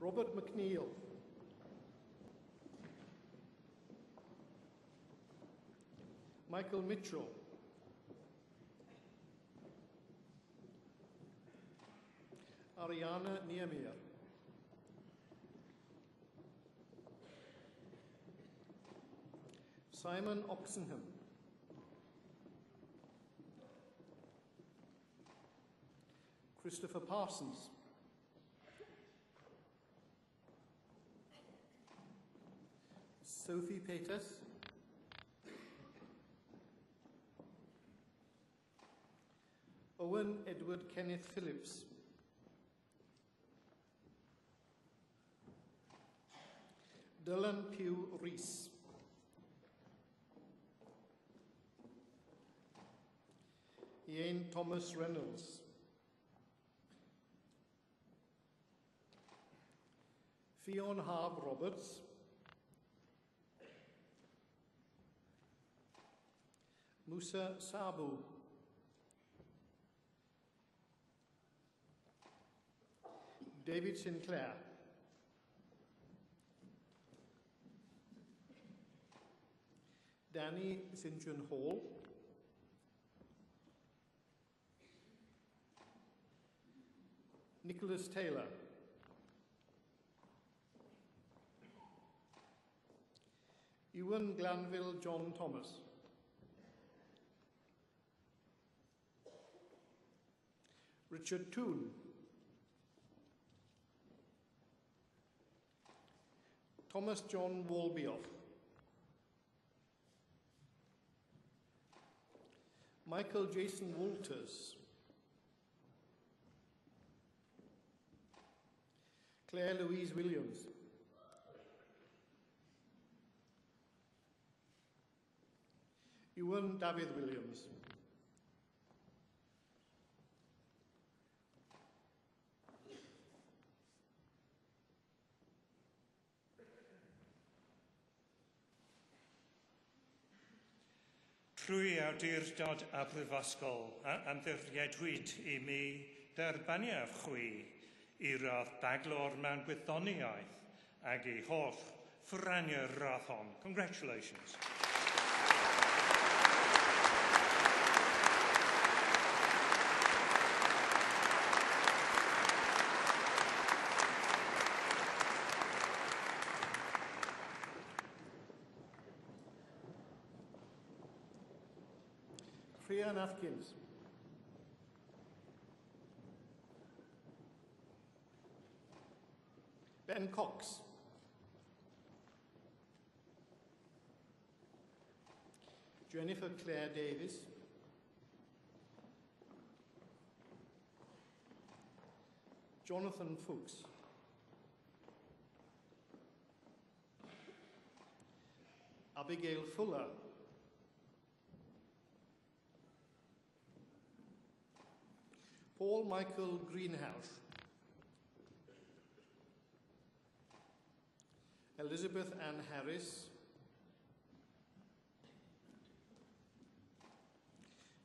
Speaker 7: Robert McNeill. Michael Mitchell. Ariana Niemir. Simon Oxenham. Christopher Parsons. Sophie Peters. Owen Edward Kenneth Phillips. Dylan Pugh Rees. Ian Thomas Reynolds. Fionn Harb Roberts. Musa Sabu. David Sinclair. Danny St. John Hall. Nicholas Taylor. Ewan Glanville John Thomas. Richard Toon. Thomas John Walbioff. Michael Jason Walters. Claire Louise Williams. Ewan David Williams.
Speaker 5: Trwy awdurdod a brifysgol a ymddiriedwyd I mi derbaniaf chwi I radd daglor mewn gwyddoniaeth ag I holl ffraniau'r radd hon. Congratulations.
Speaker 7: Rhian Atkins. Ben Cox. Jennifer Claire Davis. Jonathan Fuchs. Abigail Fuller. Paul Michael Greenhouse. Elizabeth Ann Harris.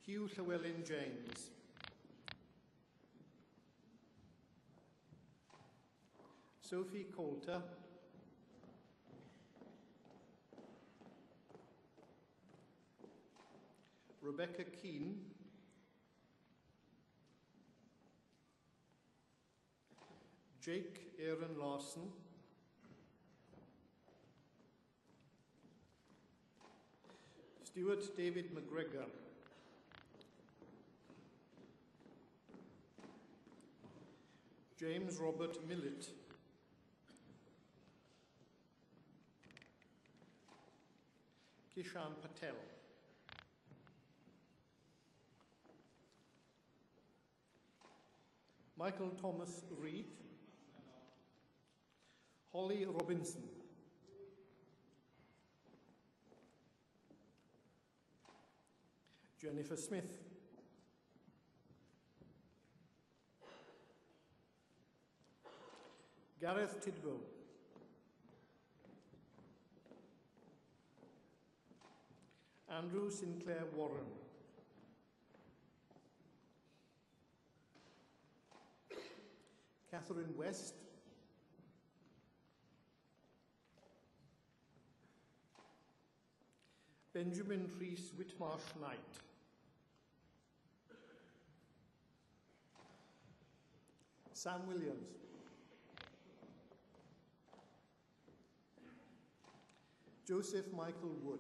Speaker 7: Hugh Llewellyn James. Sophie Coulter. Rebecca Keane. Jake Aaron Larson. Stuart David McGregor. James Robert Millett. Kishan Patel. Michael Thomas Reed. Holly Robinson. Jennifer Smith. Gareth Tidwell. Andrew Sinclair Warren. Catherine West. Benjamin Rhys Whitmarsh Knight. Sam Williams. Joseph Michael Wood.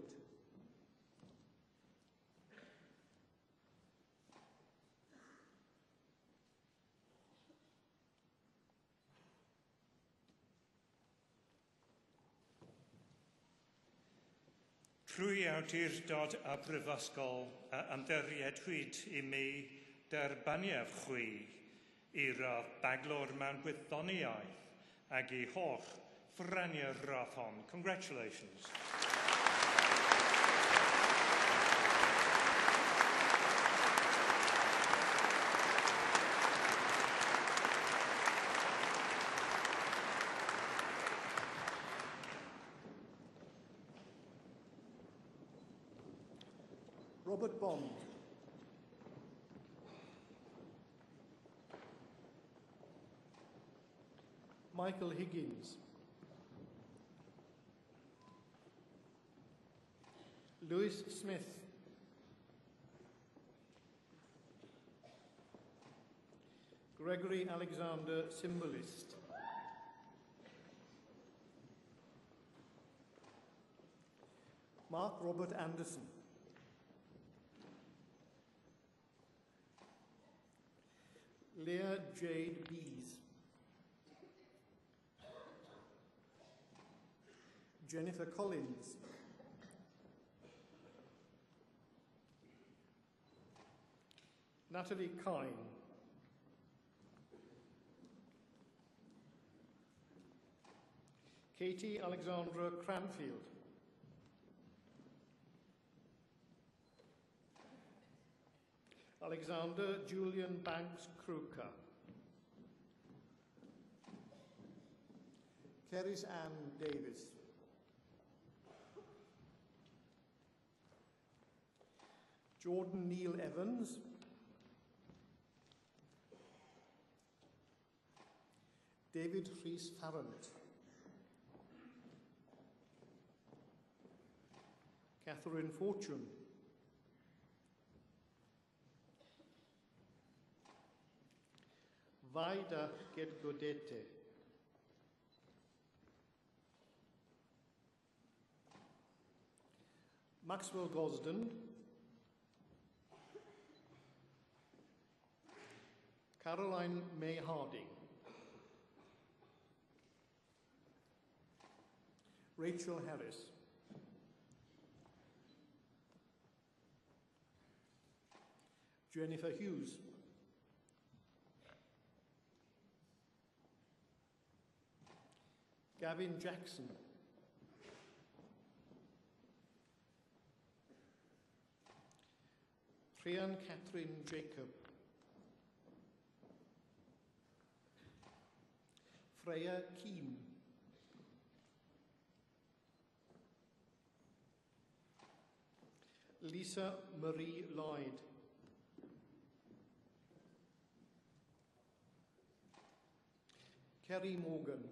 Speaker 5: Trwy awdurdod a brifysgol a ymddiriedwyd I mi derbaniaf chwi I radd daglor mewn gwyddoniaeth ag I holl ffraniau'r radd hon. Congratulations.
Speaker 7: Robert Bond. Michael Higgins. Lewis Smith. Gregory Alexander, Symbolist. Mark Robert Anderson. Leah Jade Bees. Jennifer Collins. Natalie Kine. Katie Alexandra Cranfield. Alexander Julian Banks Kruka. Keris Ann Davis. Jordan Neil Evans. David Rhys Farrant. Catherine Fortune. Vaida Gedgodete. Maxwell Gosden. Caroline May Harding. Rachel Harris. Jennifer Hughes. Gavin Jackson. Trian Catherine Jacob. Freya Keane. Lisa Marie Lloyd. Kerry Morgan.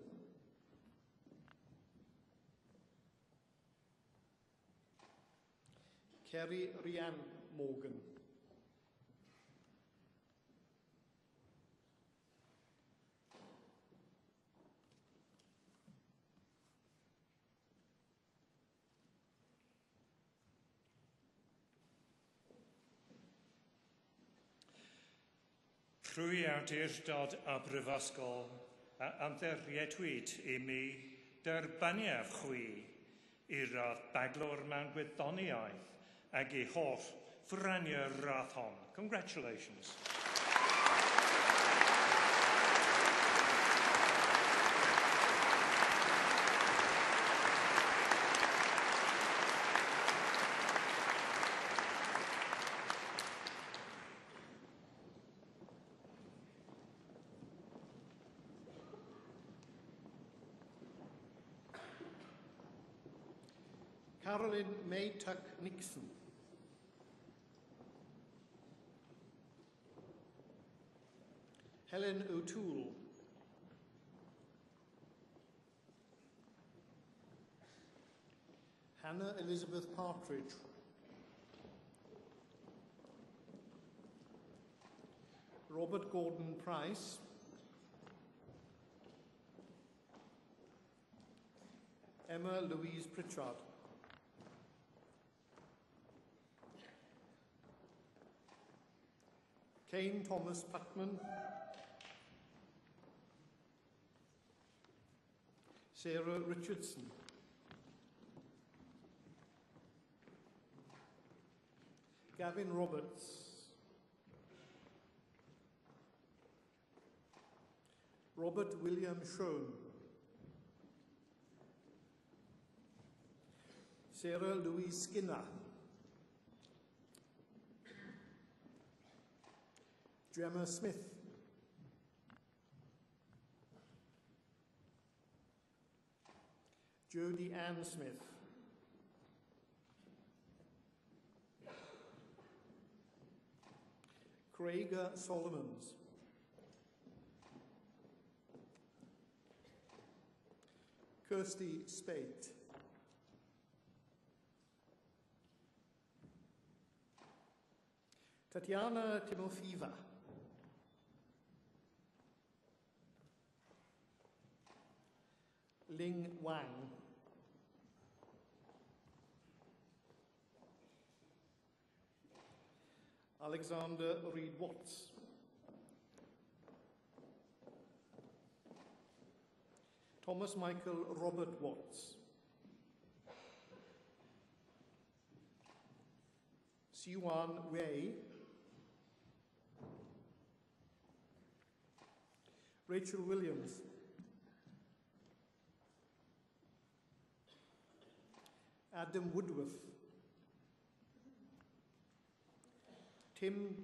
Speaker 7: Kerry Rhiann Morgan.
Speaker 5: Trwy awdurdod a brifysgol a amdderiedwyd I mi derbaniaf chwi I radd baglwr mewn gwyddoniaeth ag I holl franiau'r radd hon. Congratulations.
Speaker 7: Carolyn May Tuck Nixon. Helen O'Toole. Hannah Elizabeth Partridge. Robert Gordon Price. Emma Louise Pritchard. Kane Thomas Putman. Sarah Richardson. Gavin Roberts. Robert William Schoen. Sarah Louise Skinner. Gemma Smith. Jodie Ann Smith. Craiga Solomons. Kirsty Spate. Tatiana Timofeeva. Ling Wang. Alexander Reed Watts. Thomas Michael Robert Watts. Siwan Wei. Rachel Williams. Adam Woodworth. Tim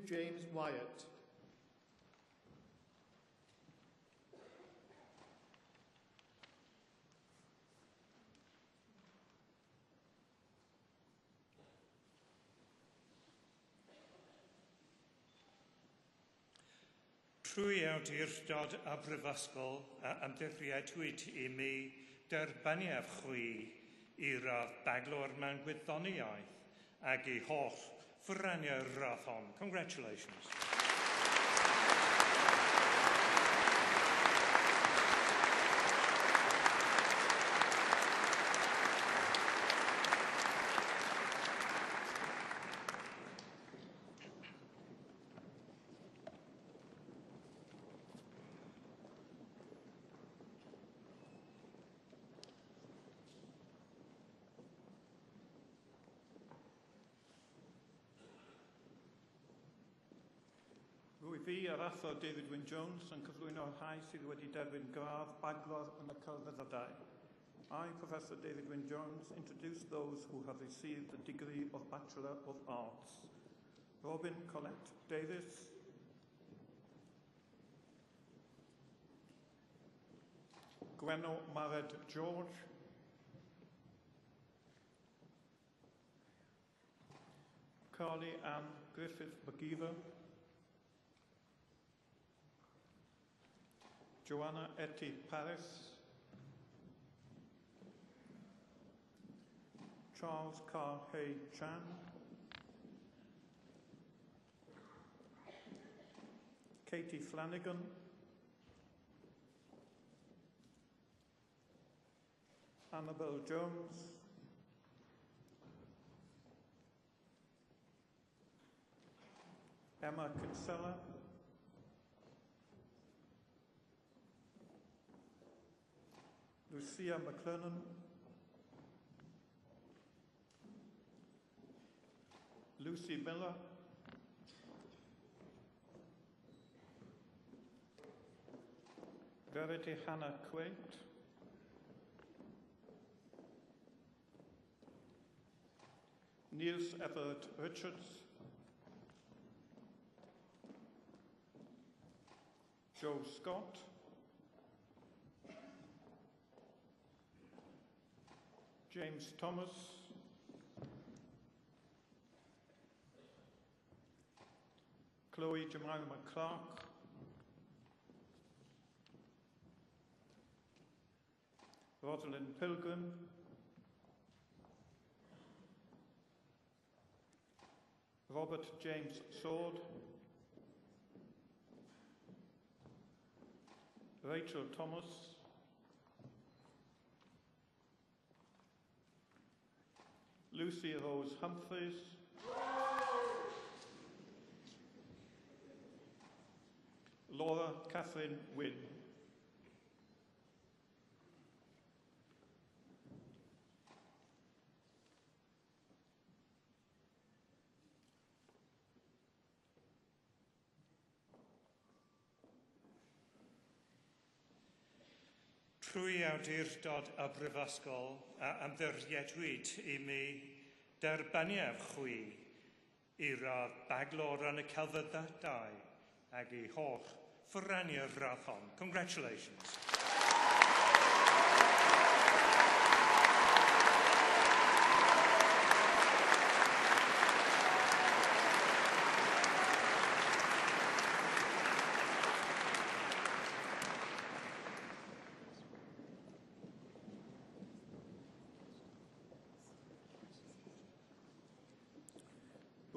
Speaker 7: James Wyatt.
Speaker 5: Trwy awdurdod a brifysgol a ymdiriedwyd I mi derbaniaf chwi I radd baglor mewn gwyddoniaeth ac I holl ffyraniau'r radd hon. Congratulations.
Speaker 8: Rwy fi ar athro David Wyn-Jones yn cyflwyno rhai sydd wedi derbyn gradd baglor yn y celfyddydau. I, Professor David Wyn-Jones, introduce those who have received the degree of Bachelor of Arts. Robin Collette Davis, Gwenno Mared George, Carly Ann Griffith McGeever, Joanna Etty Paris, Charles Carr Hay Chan, Katie Flanagan, Annabelle Jones, Emma Kinsella, Lucia McLennan, Lucy Miller, Verity Hannah Quaint, Niels Everett Richards, Joe Scott, James Thomas, Chloe Jemima Clark, Rosalind Pilgrim, Robert James Sword, Rachel Thomas, Lucy Rose Humphreys, Laura Catherine Wynne.
Speaker 5: Trwy awdurdod y brifysgol a ymddiriedwyd I mi derbaniaf chwi I radd baglor yn y celfyddydau ac I holl ffyraniau'r radd hon. Congratulations.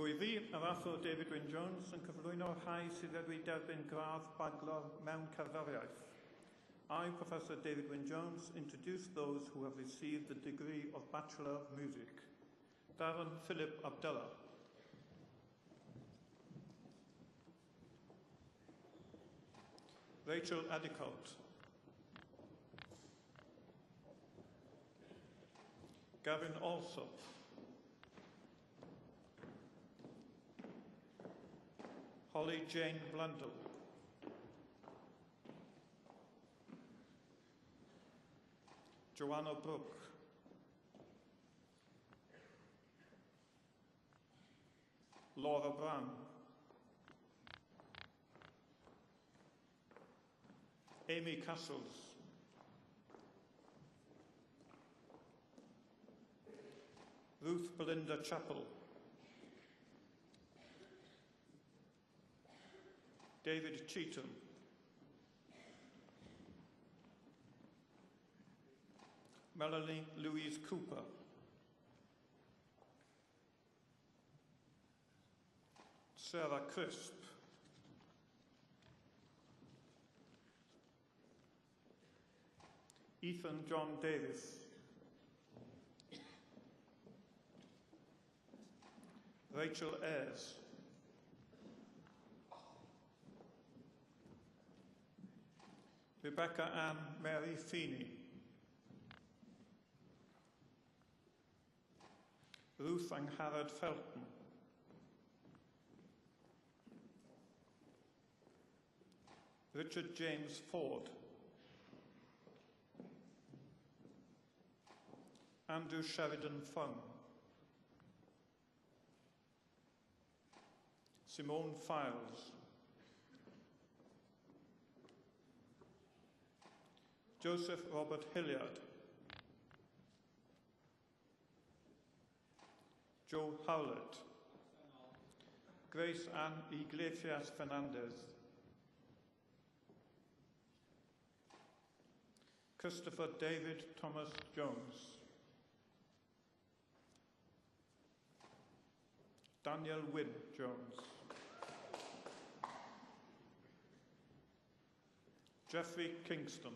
Speaker 8: Rwy fi, yr athro David Wyn-Jones, yn cyflwyno rhai sydd wedi derbyn gradd baglor mewn cerddoriaeth. I, Professor David Wynne-Jones, introduce those who have received the degree of Bachelor of Music. Darren Philip Abdullah. Rachel Addicoat. Gavin Alsop. Holly Jane Blundell. Joanna Brooke. Laura Brown. Amy Castles. Ruth Belinda Chappell. David Cheetham. Melanie Louise Cooper. Sarah Crisp. Ethan John Davis. Rachel Ayres. Rebecca Ann Mary Feeney. Ruth Angharad Felton. Richard James Ford. Andrew Sheridan Fung. Simone Files. Joseph Robert Hilliard. Joe Howlett. Grace Ann Iglesias Fernandez. Christopher David Thomas Jones. Daniel Wynne Jones. Jeffrey Kingston.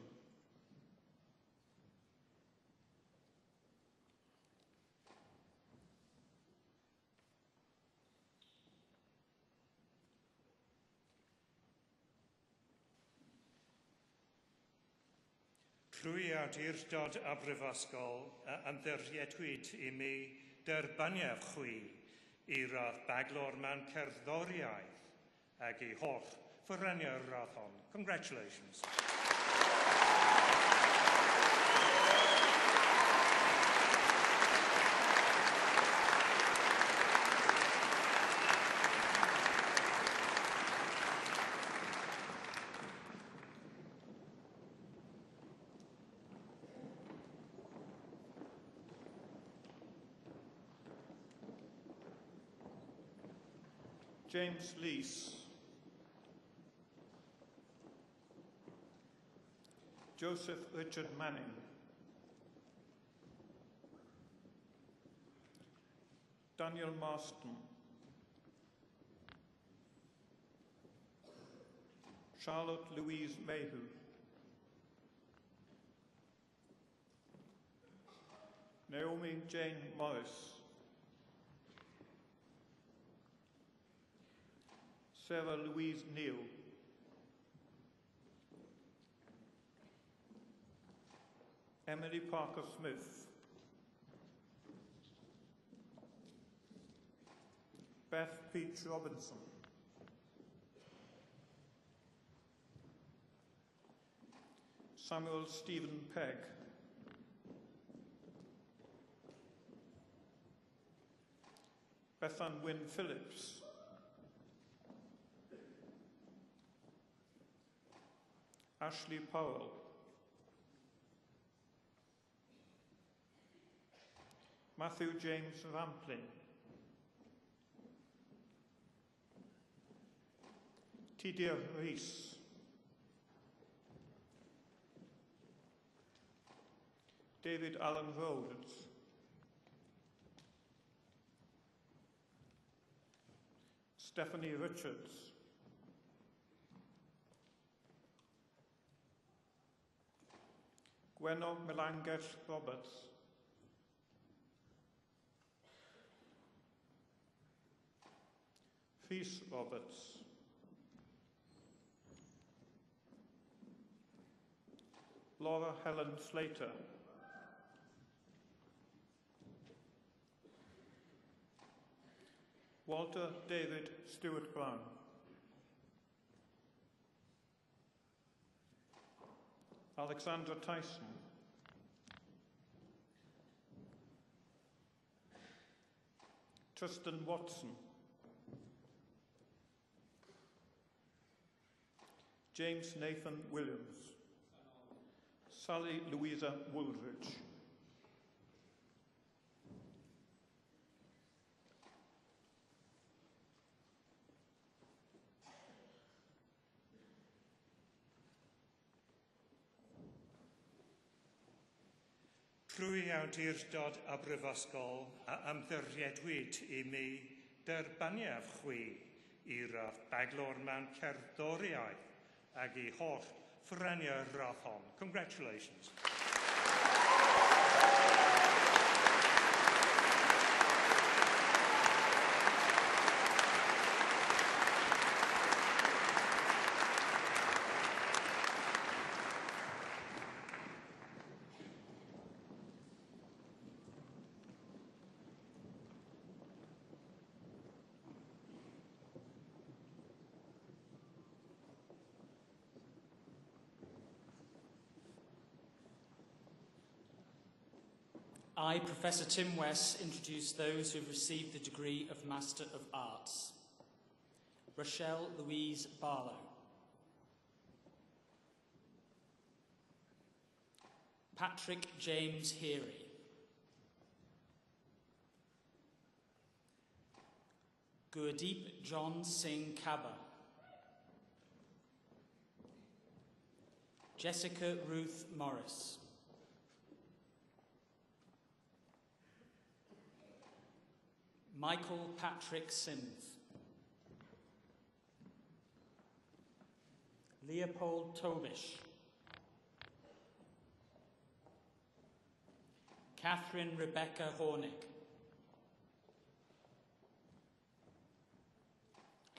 Speaker 5: Trwy awdurdod a brifysgol ymddiriedwyd I mi derbaniaf chwi I radd baglor mewn cerddoriaeth ag I holl fyrraniau'r radd hon. Congratulations.
Speaker 8: James Lees. Joseph Richard Manning. Daniel Marston. Charlotte Louise Mayhew. Naomi Jane Morris. Sarah Louise Neal. Emily Parker Smith. Beth Peach Robinson. Samuel Stephen Pegg. Bethan Wynne Phillips. Ashley Powell. Matthew James Rampling. Tidia Rees. David Allen Rhodes. Stephanie Richards. Gwenno Melanges Roberts. Rhys Roberts. Laura Helen Slater. Walter David Stewart Brown. Alexandra Tyson. Tristan Watson. James Nathan Williams. Sally Louisa Woolridge.
Speaker 5: Trwy awdurdod a brifysgol a ymddiriedwyd I mi derbaniaf chwi I radd baglor mewn cerddoriaeth ac I holl ffreniau'r radd hon. Congratulations.
Speaker 9: I, Professor Tim West, introduce those who have received the degree of Master of Arts. Rochelle Louise Barlow. Patrick James Heary. Gurdeep John Singh Kaba. Jessica Ruth Morris. Michael Patrick Sims. Leopold Tobish. Catherine Rebecca Hornick.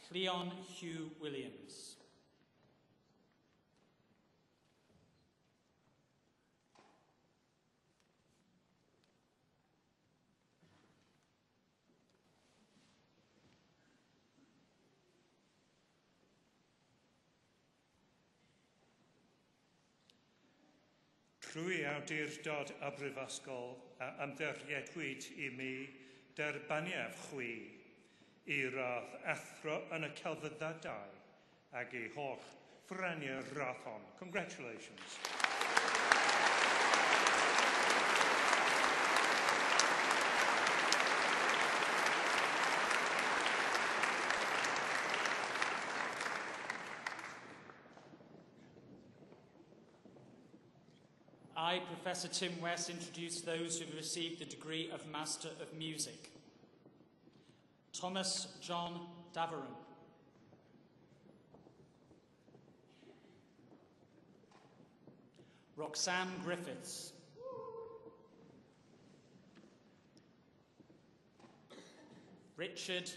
Speaker 9: Cleon Hugh Williams.
Speaker 5: Trwy awdurdod a brifysgol a ymddiriedwyd I mi derbaniaf chwi I radd athro yn y celfyddydau ac I holl ffreniau'r radd hon. Congratulations.
Speaker 9: I, Professor Tim West, introduce those who have received the degree of Master of Music. Thomas John Daveron. Roxanne Griffiths. Richard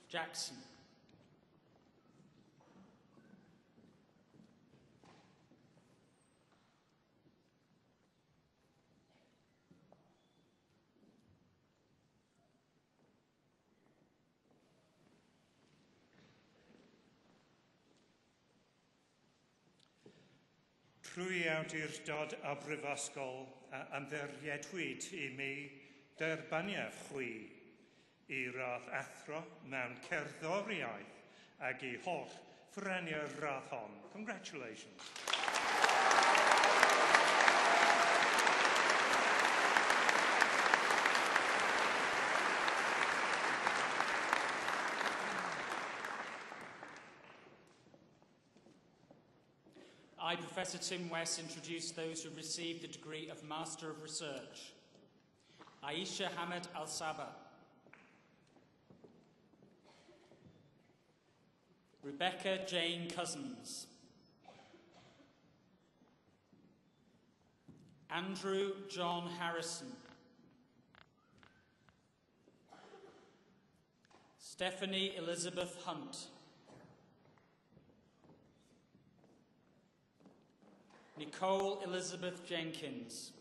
Speaker 9: Jackson.
Speaker 5: Trwy awdurdod a brifysgol a ymddiriedwyd I mi derbaniaf chwi I radd athro mewn cerddoriaeth ac I holl ffreniau'r radd hon. Congratulations.
Speaker 9: I, Professor Tim West, introduce those who received the degree of Master of Research. Aisha Hamid Al-Saba. Rebecca Jane Cousins. Andrew John Harrison. Stephanie Elizabeth Hunt. Nicole Elizabeth Jenkins.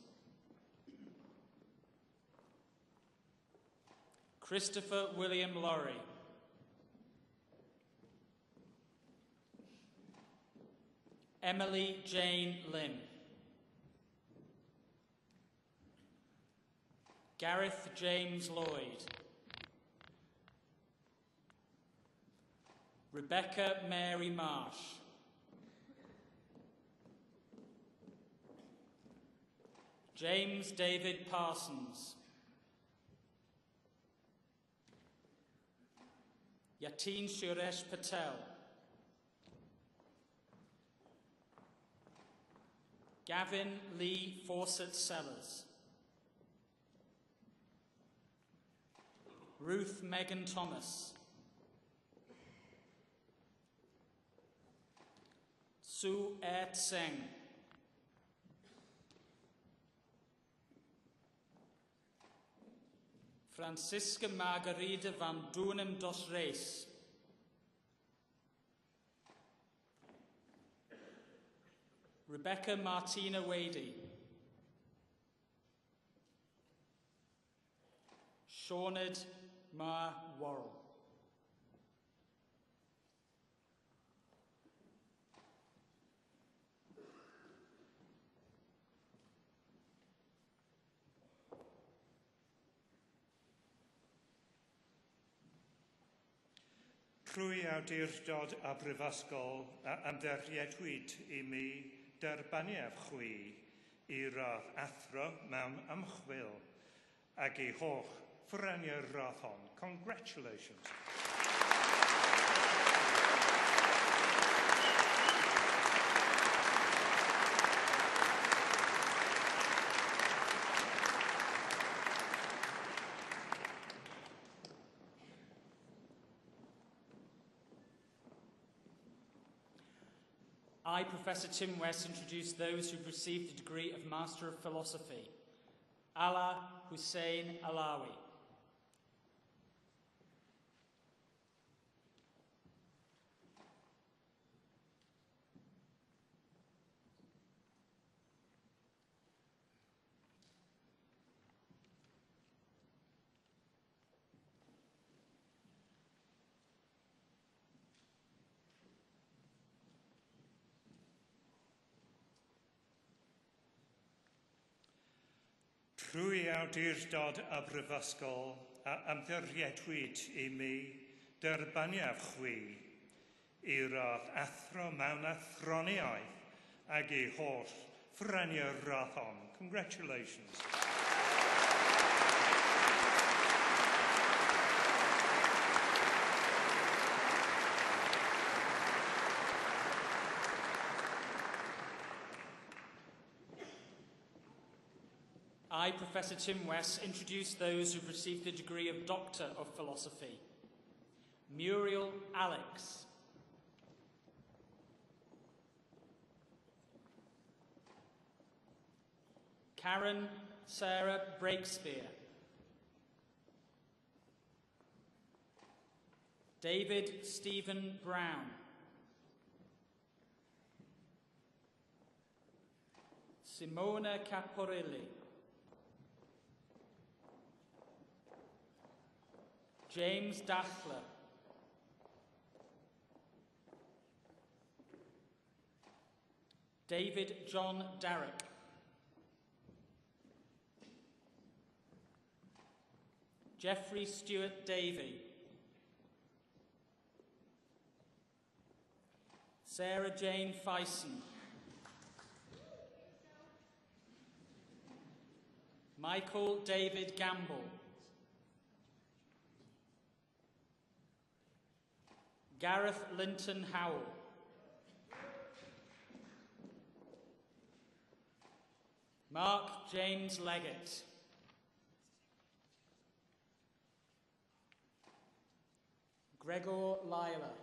Speaker 9: Christopher William Laurie. Emily Jane Lim. Gareth James Lloyd. Rebecca Mary Marsh. James David Parsons. Yatin Suresh Patel. Gavin Lee Fawcett Sellers. Ruth Megan Thomas. Sue Ert Singh. Francisca Margarida van Doenem dos Reis. Rebecca Martina Wadey. Shaunid Ma Worrell.
Speaker 5: Trwy awdurdod a brifysgol a ymddeiriedwyd I mi derbaniaf chwi I radd athro mewn ymchwil ag I holl ffraniau'r radd hon. Congratulations.
Speaker 9: I, Professor Tim West, introduce those who've received the degree of Master of Philosophy. Ala Hussein Alawi.
Speaker 5: Trwy awdurdod a brifysgol a ymddeiriedwyd I mi derbaniaf chwi I radd athro mewn athroniaeth ag I holl ffraniau'r radd hon. Congratulations.
Speaker 9: I, Professor Tim West, introduce those who've received the degree of Doctor of Philosophy. Muriel Alex. Karen Sarah Breakspear. David Stephen Brown. Simona Caporilli. James Dathler. David John Darrock. Jeffrey Stewart Davey. Sarah Jane Fison. Michael David Gamble. Gareth Linton Howell. Mark James Leggett. Gregor Lila.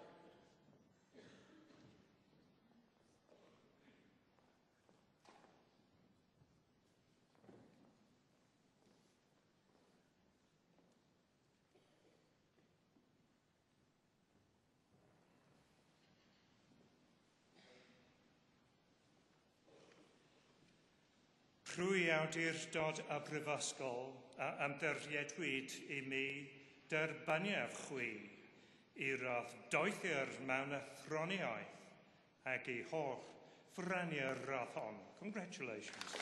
Speaker 5: Trwy awdurdod y Brifysgol a ymddiriedwyd I mi derbaniaf chwi I radd doethyr mewn athroniaeth ac I holl ffraniau'r radd hon. Congratulations.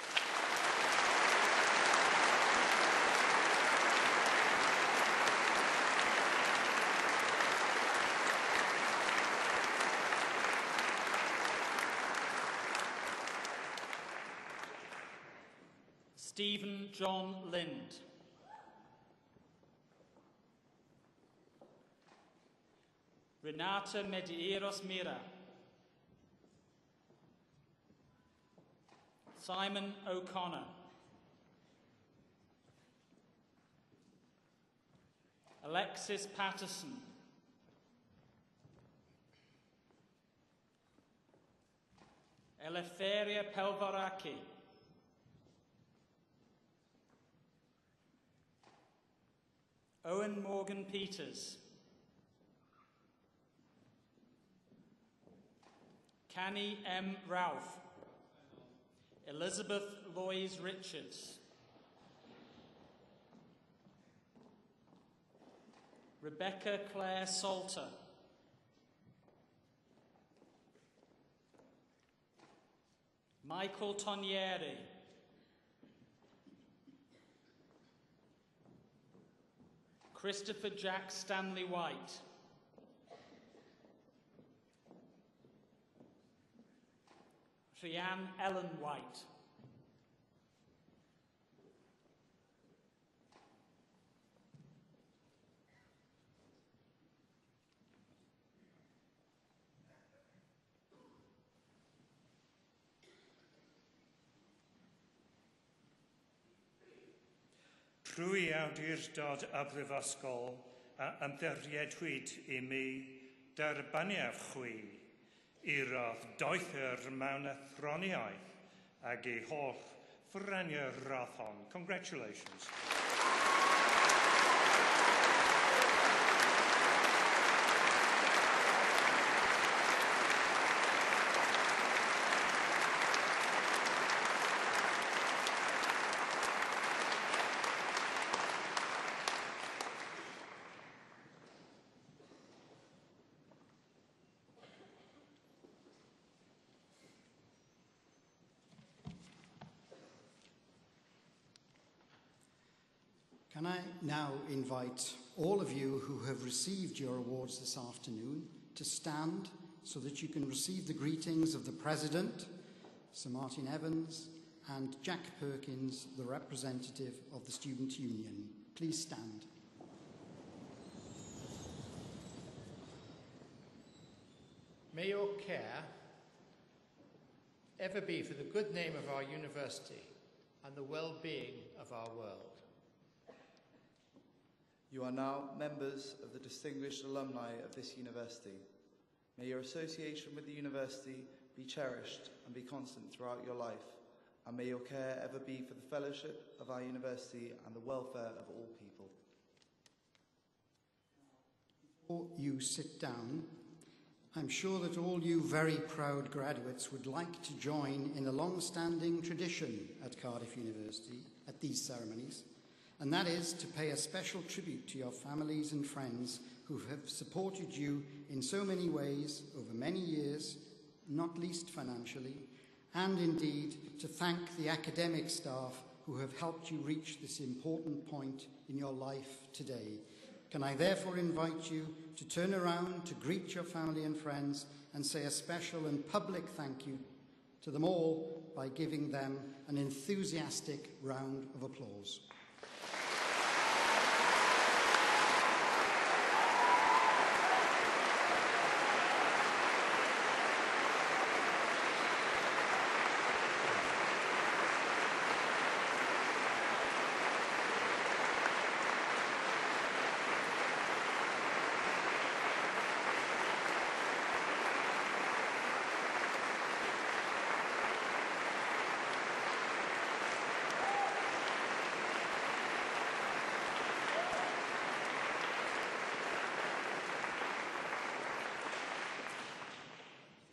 Speaker 9: Stephen John Lind. Renata Medeiros Mira. Simon O'Connor. Alexis Patterson. Eleftheria Pelvaraki. Owen Morgan Peters. Canny M. Ralph. Elizabeth Loys Richards. Rebecca Claire Salter. Michael Tonieri. Christopher Jack Stanley White. Rhiann Ellen White.
Speaker 5: Trwy awdurdod y Brifysgol a ymddiriedwyd I mi derbaniaf chwi I radd doethyr mewn athroniaeth ac I holl ffraniau'r radd hon. Congratulations.
Speaker 1: Can I now invite all of you who have received your awards this afternoon to stand so that you can receive the greetings of the President, Sir Martin Evans, and Jack Perkins, the representative of the Student Union. Please stand.
Speaker 2: May your care ever be for the good name of our university and the well-being of our world.
Speaker 10: You are now members of the distinguished alumni of this university. May your association with the university be cherished and be constant throughout your life, and may your care ever be for the fellowship of our university and the welfare of all people.
Speaker 1: Before you sit down, I'm sure that all you very proud graduates would like to join in a long-standing tradition at Cardiff University at these ceremonies, and that is to pay a special tribute to your families and friends who have supported you in so many ways over many years, not least financially, and indeed to thank the academic staff who have helped you reach this important point in your life today. Can I therefore invite you to turn around to greet your family and friends and say a special and public thank you to them all by giving them an enthusiastic round of applause.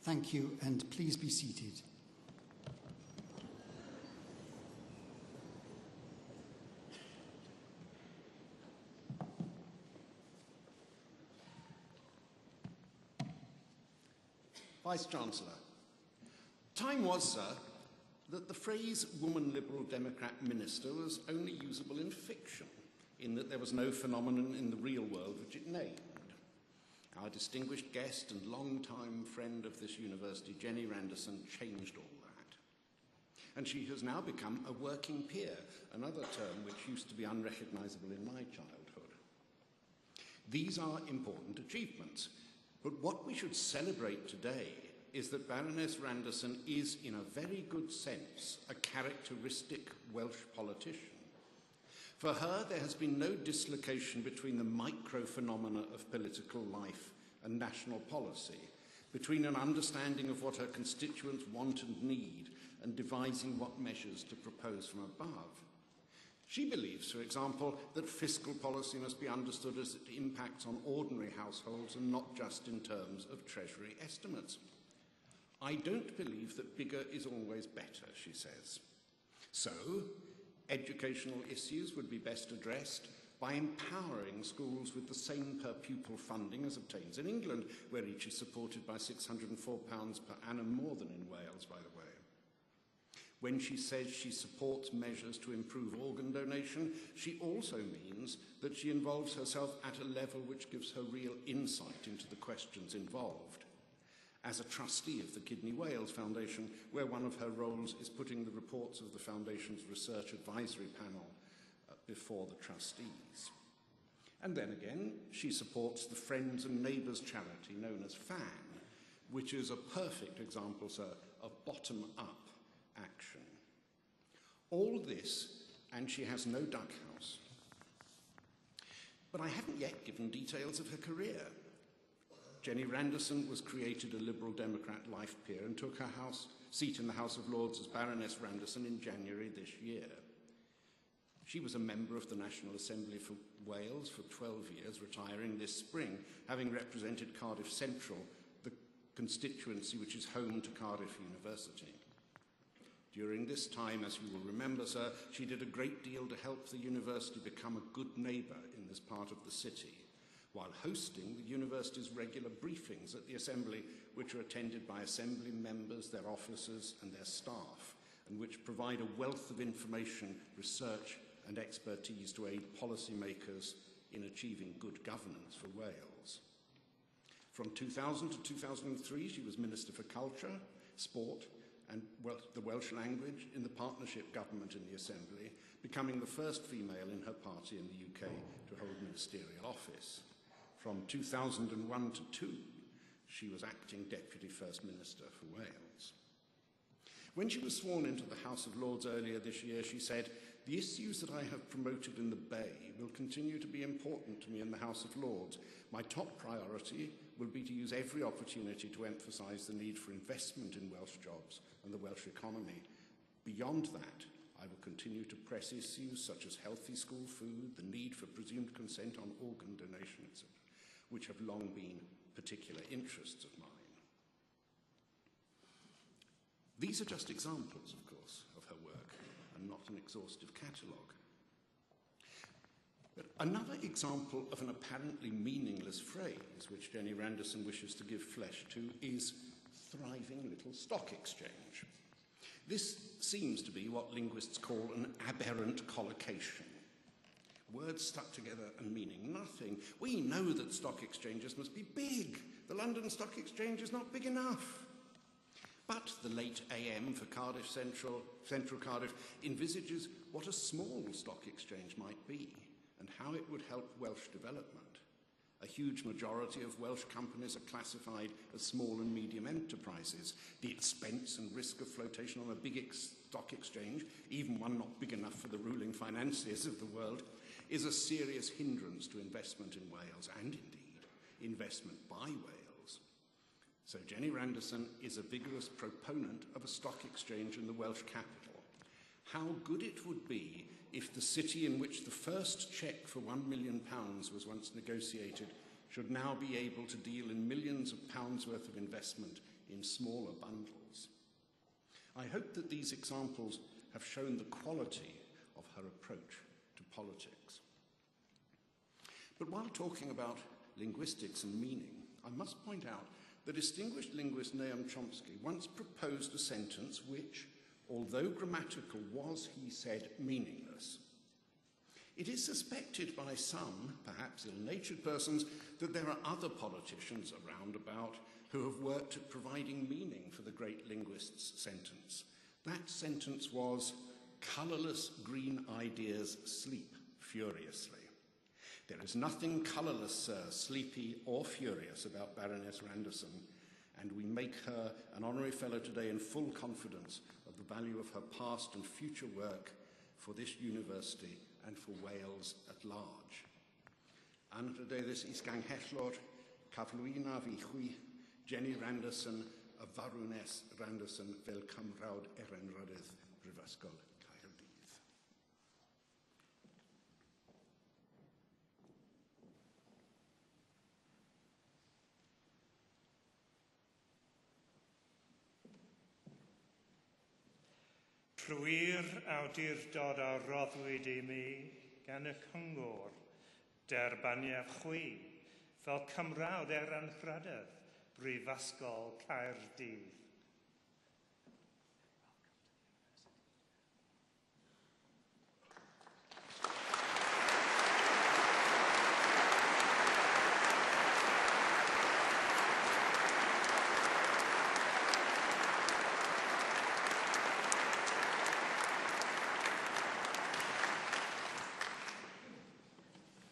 Speaker 1: Thank you, and please be seated.
Speaker 11: Vice-Chancellor, time was, sir, that the phrase woman Liberal Democrat minister was only usable in fiction, in that there was no phenomenon in the real world which it named. Our distinguished guest and long-time friend of this university, Jenny Randerson, changed all that. And she has now become a working peer, another term which used to be unrecognisable in my childhood. These are important achievements, but what we should celebrate today is that Baroness Randerson is, in a very good sense, a characteristic Welsh politician. For her, there has been no dislocation between the micro-phenomena of political life and national policy, between an understanding of what her constituents want and need and devising what measures to propose from above. She believes, for example, that fiscal policy must be understood as it impacts on ordinary households and not just in terms of Treasury estimates. I don't believe that bigger is always better, she says. So, educational issues would be best addressed by empowering schools with the same per-pupil funding as obtains in England, where each is supported by £604 per annum, more than in Wales, by the way. When she says she supports measures to improve organ donation, she also means that she involves herself at a level which gives her real insight into the questions involved. As a trustee of the Kidney Wales Foundation, where one of her roles is putting the reports of the Foundation's research advisory panel before the trustees. And then again, she supports the Friends and Neighbours charity known as FAN, which is a perfect example, sir, of bottom-up action. All this, and she has no duck house. But I haven't yet given details of her career. Jenny Randerson was created a Liberal Democrat life peer and took her seat in the House of Lords as Baroness Randerson in January this year. She was a member of the National Assembly for Wales for 12 years, retiring this spring, having represented Cardiff Central, the constituency which is home to Cardiff University. During this time, as you will remember, sir, she did a great deal to help the university become a good neighbour in this part of the city, while hosting the university's regular briefings at the Assembly, which are attended by Assembly members, their officers and their staff, and which provide a wealth of information, research and expertise to aid policymakers in achieving good governance for Wales. From 2000 to 2003, she was Minister for Culture, Sport and the Welsh language in the partnership government in the Assembly, becoming the first female in her party in the UK to hold ministerial office. From 2001 to 2, she was acting Deputy First Minister for Wales. When she was sworn into the House of Lords earlier this year, she said, "The issues that I have promoted in the Bay will continue to be important to me in the House of Lords. My top priority will be to use every opportunity to emphasise the need for investment in Welsh jobs and the Welsh economy. Beyond that, I will continue to press issues such as healthy school food, the need for presumed consent on organ donation, etc., which have long been particular interests of mine." These are just examples, of course, of her work, and not an exhaustive catalogue. But another example of an apparently meaningless phrase which Jenny Randerson wishes to give flesh to is thriving little stock exchange. This seems to be what linguists call an aberrant collocation. Words stuck together and meaning nothing. We know that stock exchanges must be big. The London Stock Exchange is not big enough. But the late AM for Cardiff Central Cardiff envisages what a small stock exchange might be and how it would help Welsh development. A huge majority of Welsh companies are classified as small and medium enterprises. The expense and risk of flotation on a big stock exchange, even one not big enough for the ruling financiers of the world, is a serious hindrance to investment in Wales and indeed investment by Wales. So Jenny Randerson is a vigorous proponent of a stock exchange in the Welsh capital. How good it would be if the city in which the first cheque for £1 million was once negotiated should now be able to deal in millions of pounds worth of investment in smaller bundles. I hope that these examples have shown the quality of her approach to politics. But while talking about linguistics and meaning, I must point out the distinguished linguist Noam Chomsky once proposed a sentence which, although grammatical, was, he said, meaningless. It is suspected by some, perhaps ill-natured persons, that there are other politicians around about who have worked at providing meaning for the great linguist's sentence. That sentence was, "Colourless green ideas sleep furiously." There is nothing colourless, sir, sleepy or furious about Baroness Randerson, and we make her an honorary fellow today in full confidence of the value of her past and future work for this university and for Wales at large. Anrhydeddus is ganghellor, caflwyna fi chwi, Jenny Randerson, a Baroness Randerson fel Cymrawd Erenrydydd Brifysgol Caerdydd.
Speaker 5: Clwyr awdurdod a roddwyd I mi gan y cyngor derbaniaf chwi fel Cymrawd Erenrydydd Brifysgol Caerdydd.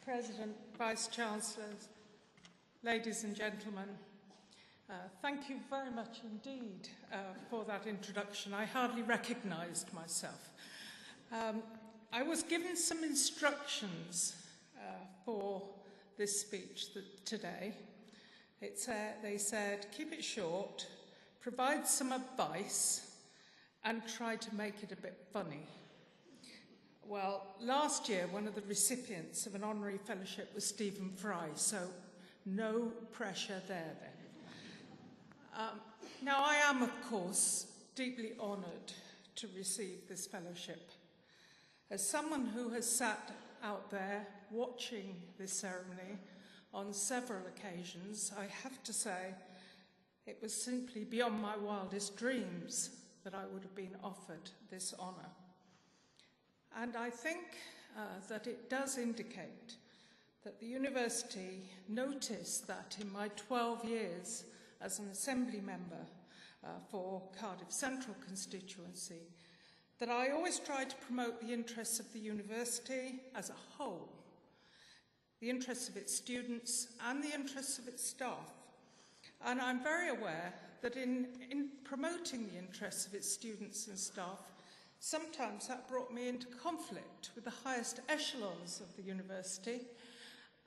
Speaker 12: President, Vice-Chancellors, ladies and gentlemen, thank you very much indeed for that introduction. I hardly recognised myself. I was given some instructions for this speech today. They said, keep it short, provide some advice, and try to make it a bit funny. Well, last year, one of the recipients of an Honorary Fellowship was Stephen Fry, so no pressure there then. Now, I am, of course, deeply honoured to receive this fellowship. As someone who has sat out there watching this ceremony on several occasions, I have to say it was simply beyond my wildest dreams that I would have been offered this honour. And I think that it does indicate that the university noticed that in my 12 years as an assembly member for Cardiff Central constituency, that I always tried to promote the interests of the university as a whole, the interests of its students and the interests of its staff. And I'm very aware that in promoting the interests of its students and staff, sometimes that brought me into conflict with the highest echelons of the university.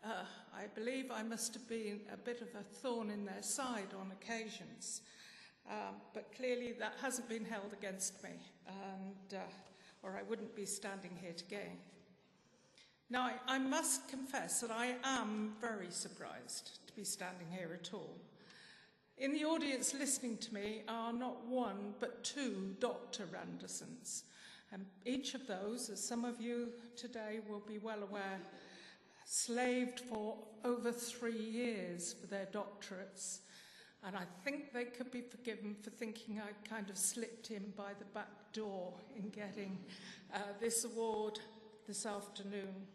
Speaker 12: I believe I must have been a bit of a thorn in their side on occasions, but clearly that hasn't been held against me, or I wouldn't be standing here today. Now, I must confess that I am very surprised to be standing here at all. In the audience listening to me are not one, but two Dr. Randersons. And each of those, as some of you today will be well aware, slaved for over 3 years for their doctorates. And I think they could be forgiven for thinking I kind of slipped in by the back door in getting this award this afternoon.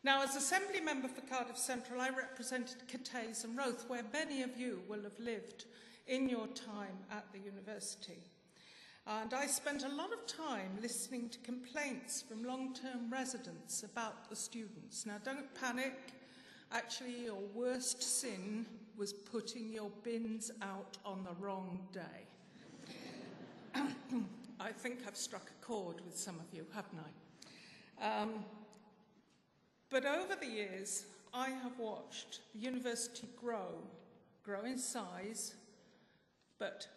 Speaker 12: Now, as Assembly Member for Cardiff Central, I represented Cathays and Roath, where many of you will have lived in your time at the university. And I spent a lot of time listening to complaints from long-term residents about the students. Now, don't panic. Actually, your worst sin was putting your bins out on the wrong day. I think I've struck a chord with some of you, haven't I? But over the years, I have watched the university grow in size, but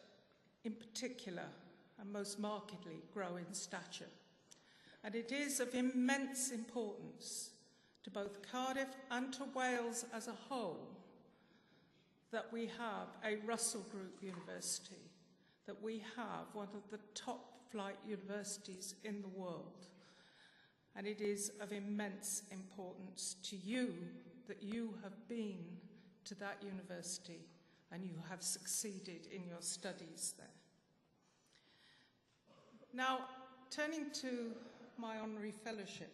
Speaker 12: in particular, and most markedly, grow in stature. And it is of immense importance to both Cardiff and to Wales as a whole that we have a Russell Group university, that we have one of the top flight universities in the world. And it is of immense importance to you that you have been to that university and you have succeeded in your studies there. Now, turning to my Honorary Fellowship,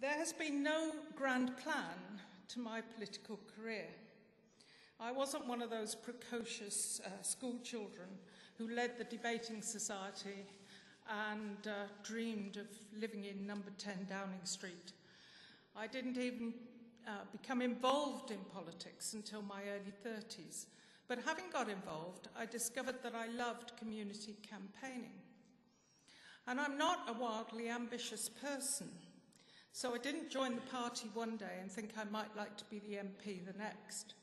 Speaker 12: there has been no grand plan to my political career. I wasn't one of those precocious school children who led the debating society and dreamed of living in number 10 Downing Street. I didn't even become involved in politics until my early 30s. But having got involved, I discovered that I loved community campaigning. And I'm not a wildly ambitious person, so I didn't join the party one day and think I might like to be the MP the next.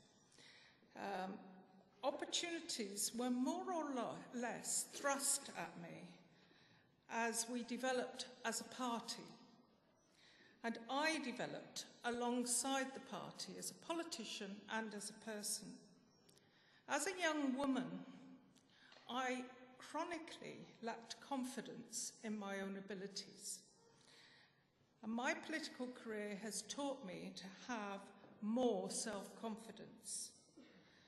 Speaker 12: Opportunities were more or less thrust at me as we developed as a party. And I developed alongside the party as a politician and as a person. As a young woman, I chronically lacked confidence in my own abilities. And my political career has taught me to have more self-confidence.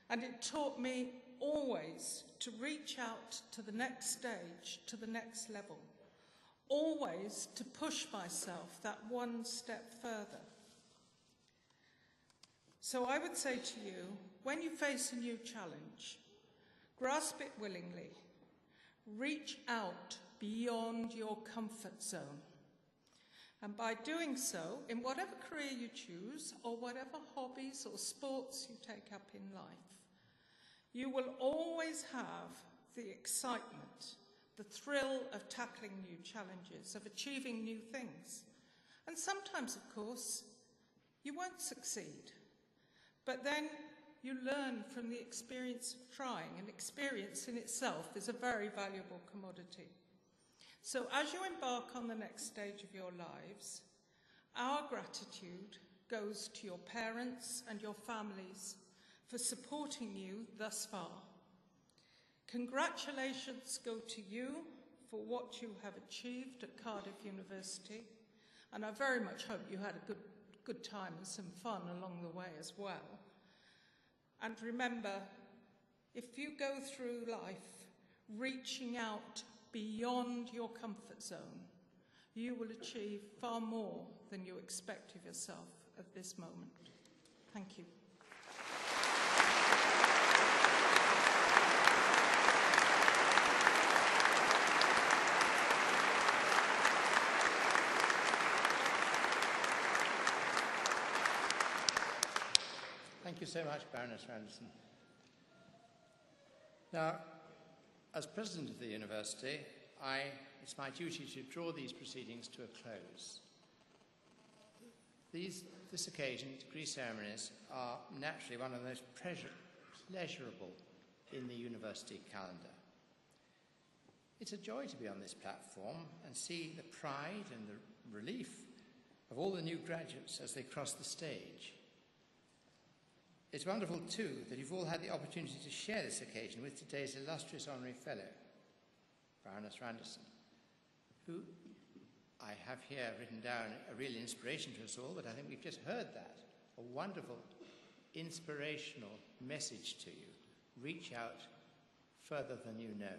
Speaker 12: And it taught me always to reach out to the next stage, to the next level. Always to push myself that one step further. So I would say to you, when you face a new challenge, grasp it willingly. Reach out beyond your comfort zone. And by doing so, in whatever career you choose, or whatever hobbies or sports you take up in life, you will always have the excitement, the thrill of tackling new challenges, of achieving new things. And sometimes, of course, you won't succeed. But then you learn from the experience of trying, and experience in itself is a very valuable commodity. So as you embark on the next stage of your lives, our gratitude goes to your parents and your families for supporting you thus far. Congratulations go to you for what you have achieved at Cardiff University, and I very much hope you had a good time and some fun along the way as well. And remember, if you go through life reaching out beyond your comfort zone, you will achieve far more than you expect of yourself at this moment. Thank you.
Speaker 2: Thank you so much, Baroness Randerson. Now, as President of the University, it's my duty to draw these proceedings to a close. This occasion, degree ceremonies, are naturally one of the most pleasurable in the university calendar. It's a joy to be on this platform and see the pride and the relief of all the new graduates as they cross the stage. It's wonderful, too, that you've all had the opportunity to share this occasion with today's illustrious Honorary Fellow, Baroness Randerson, who I have here written down a real inspiration to us all, but I think we've just heard that. A wonderful, inspirational message to you. Reach out further than you know.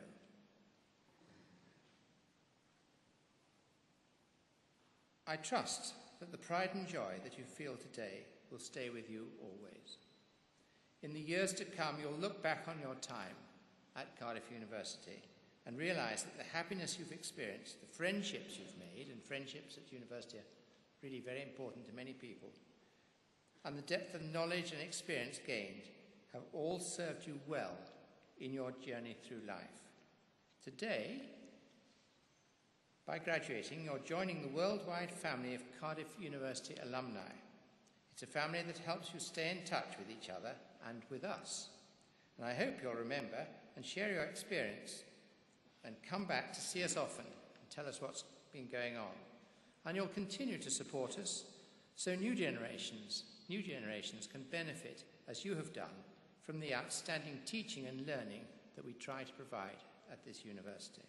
Speaker 2: I trust that the pride and joy that you feel today will stay with you always. In the years to come, you'll look back on your time at Cardiff University and realise that the happiness you've experienced, the friendships you've made, and friendships at university are really very important to many people, and the depth of knowledge and experience gained have all served you well in your journey through life. Today, by graduating, you're joining the worldwide family of Cardiff University alumni. It's a family that helps you stay in touch with each other and with us. And I hope you'll remember and share your experience and come back to see us often and tell us what's been going on. And you'll continue to support us so new generations can benefit, as you have done, from the outstanding teaching and learning that we try to provide at this university.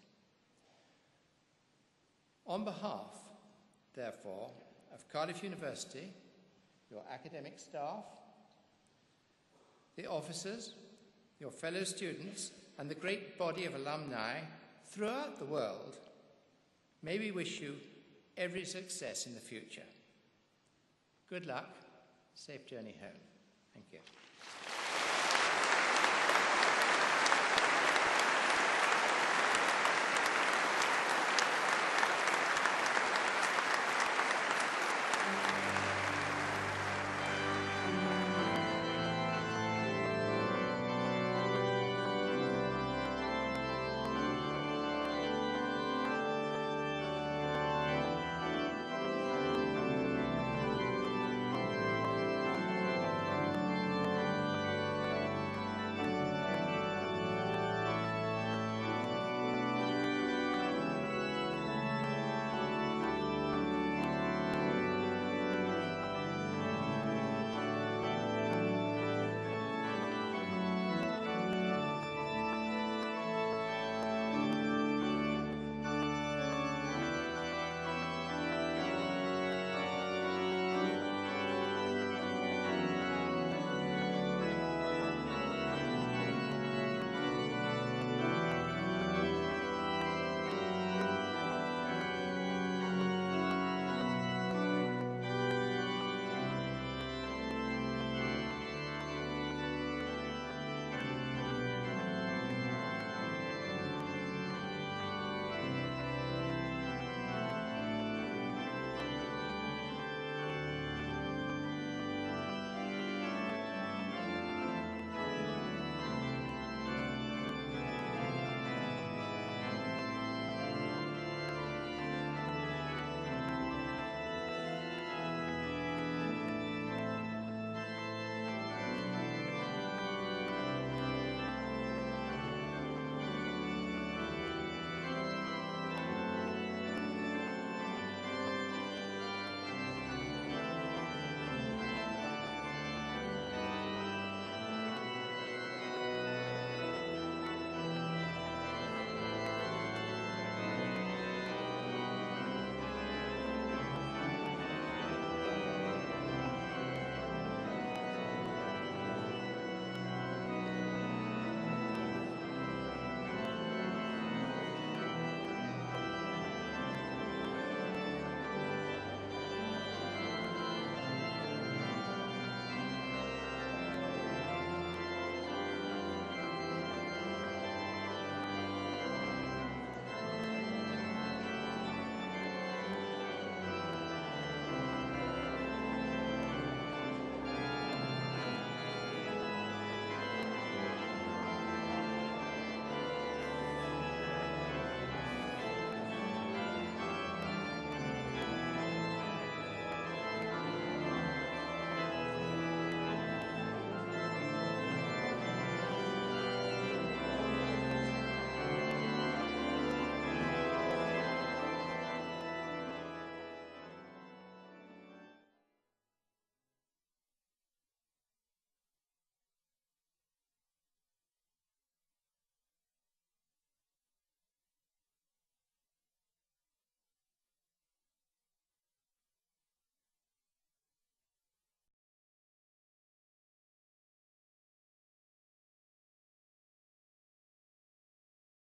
Speaker 2: On behalf, therefore, of Cardiff University, your academic staff, the officers, your fellow students, and the great body of alumni throughout the world, may we wish you every success in the future. Good luck. Safe journey home. Thank you.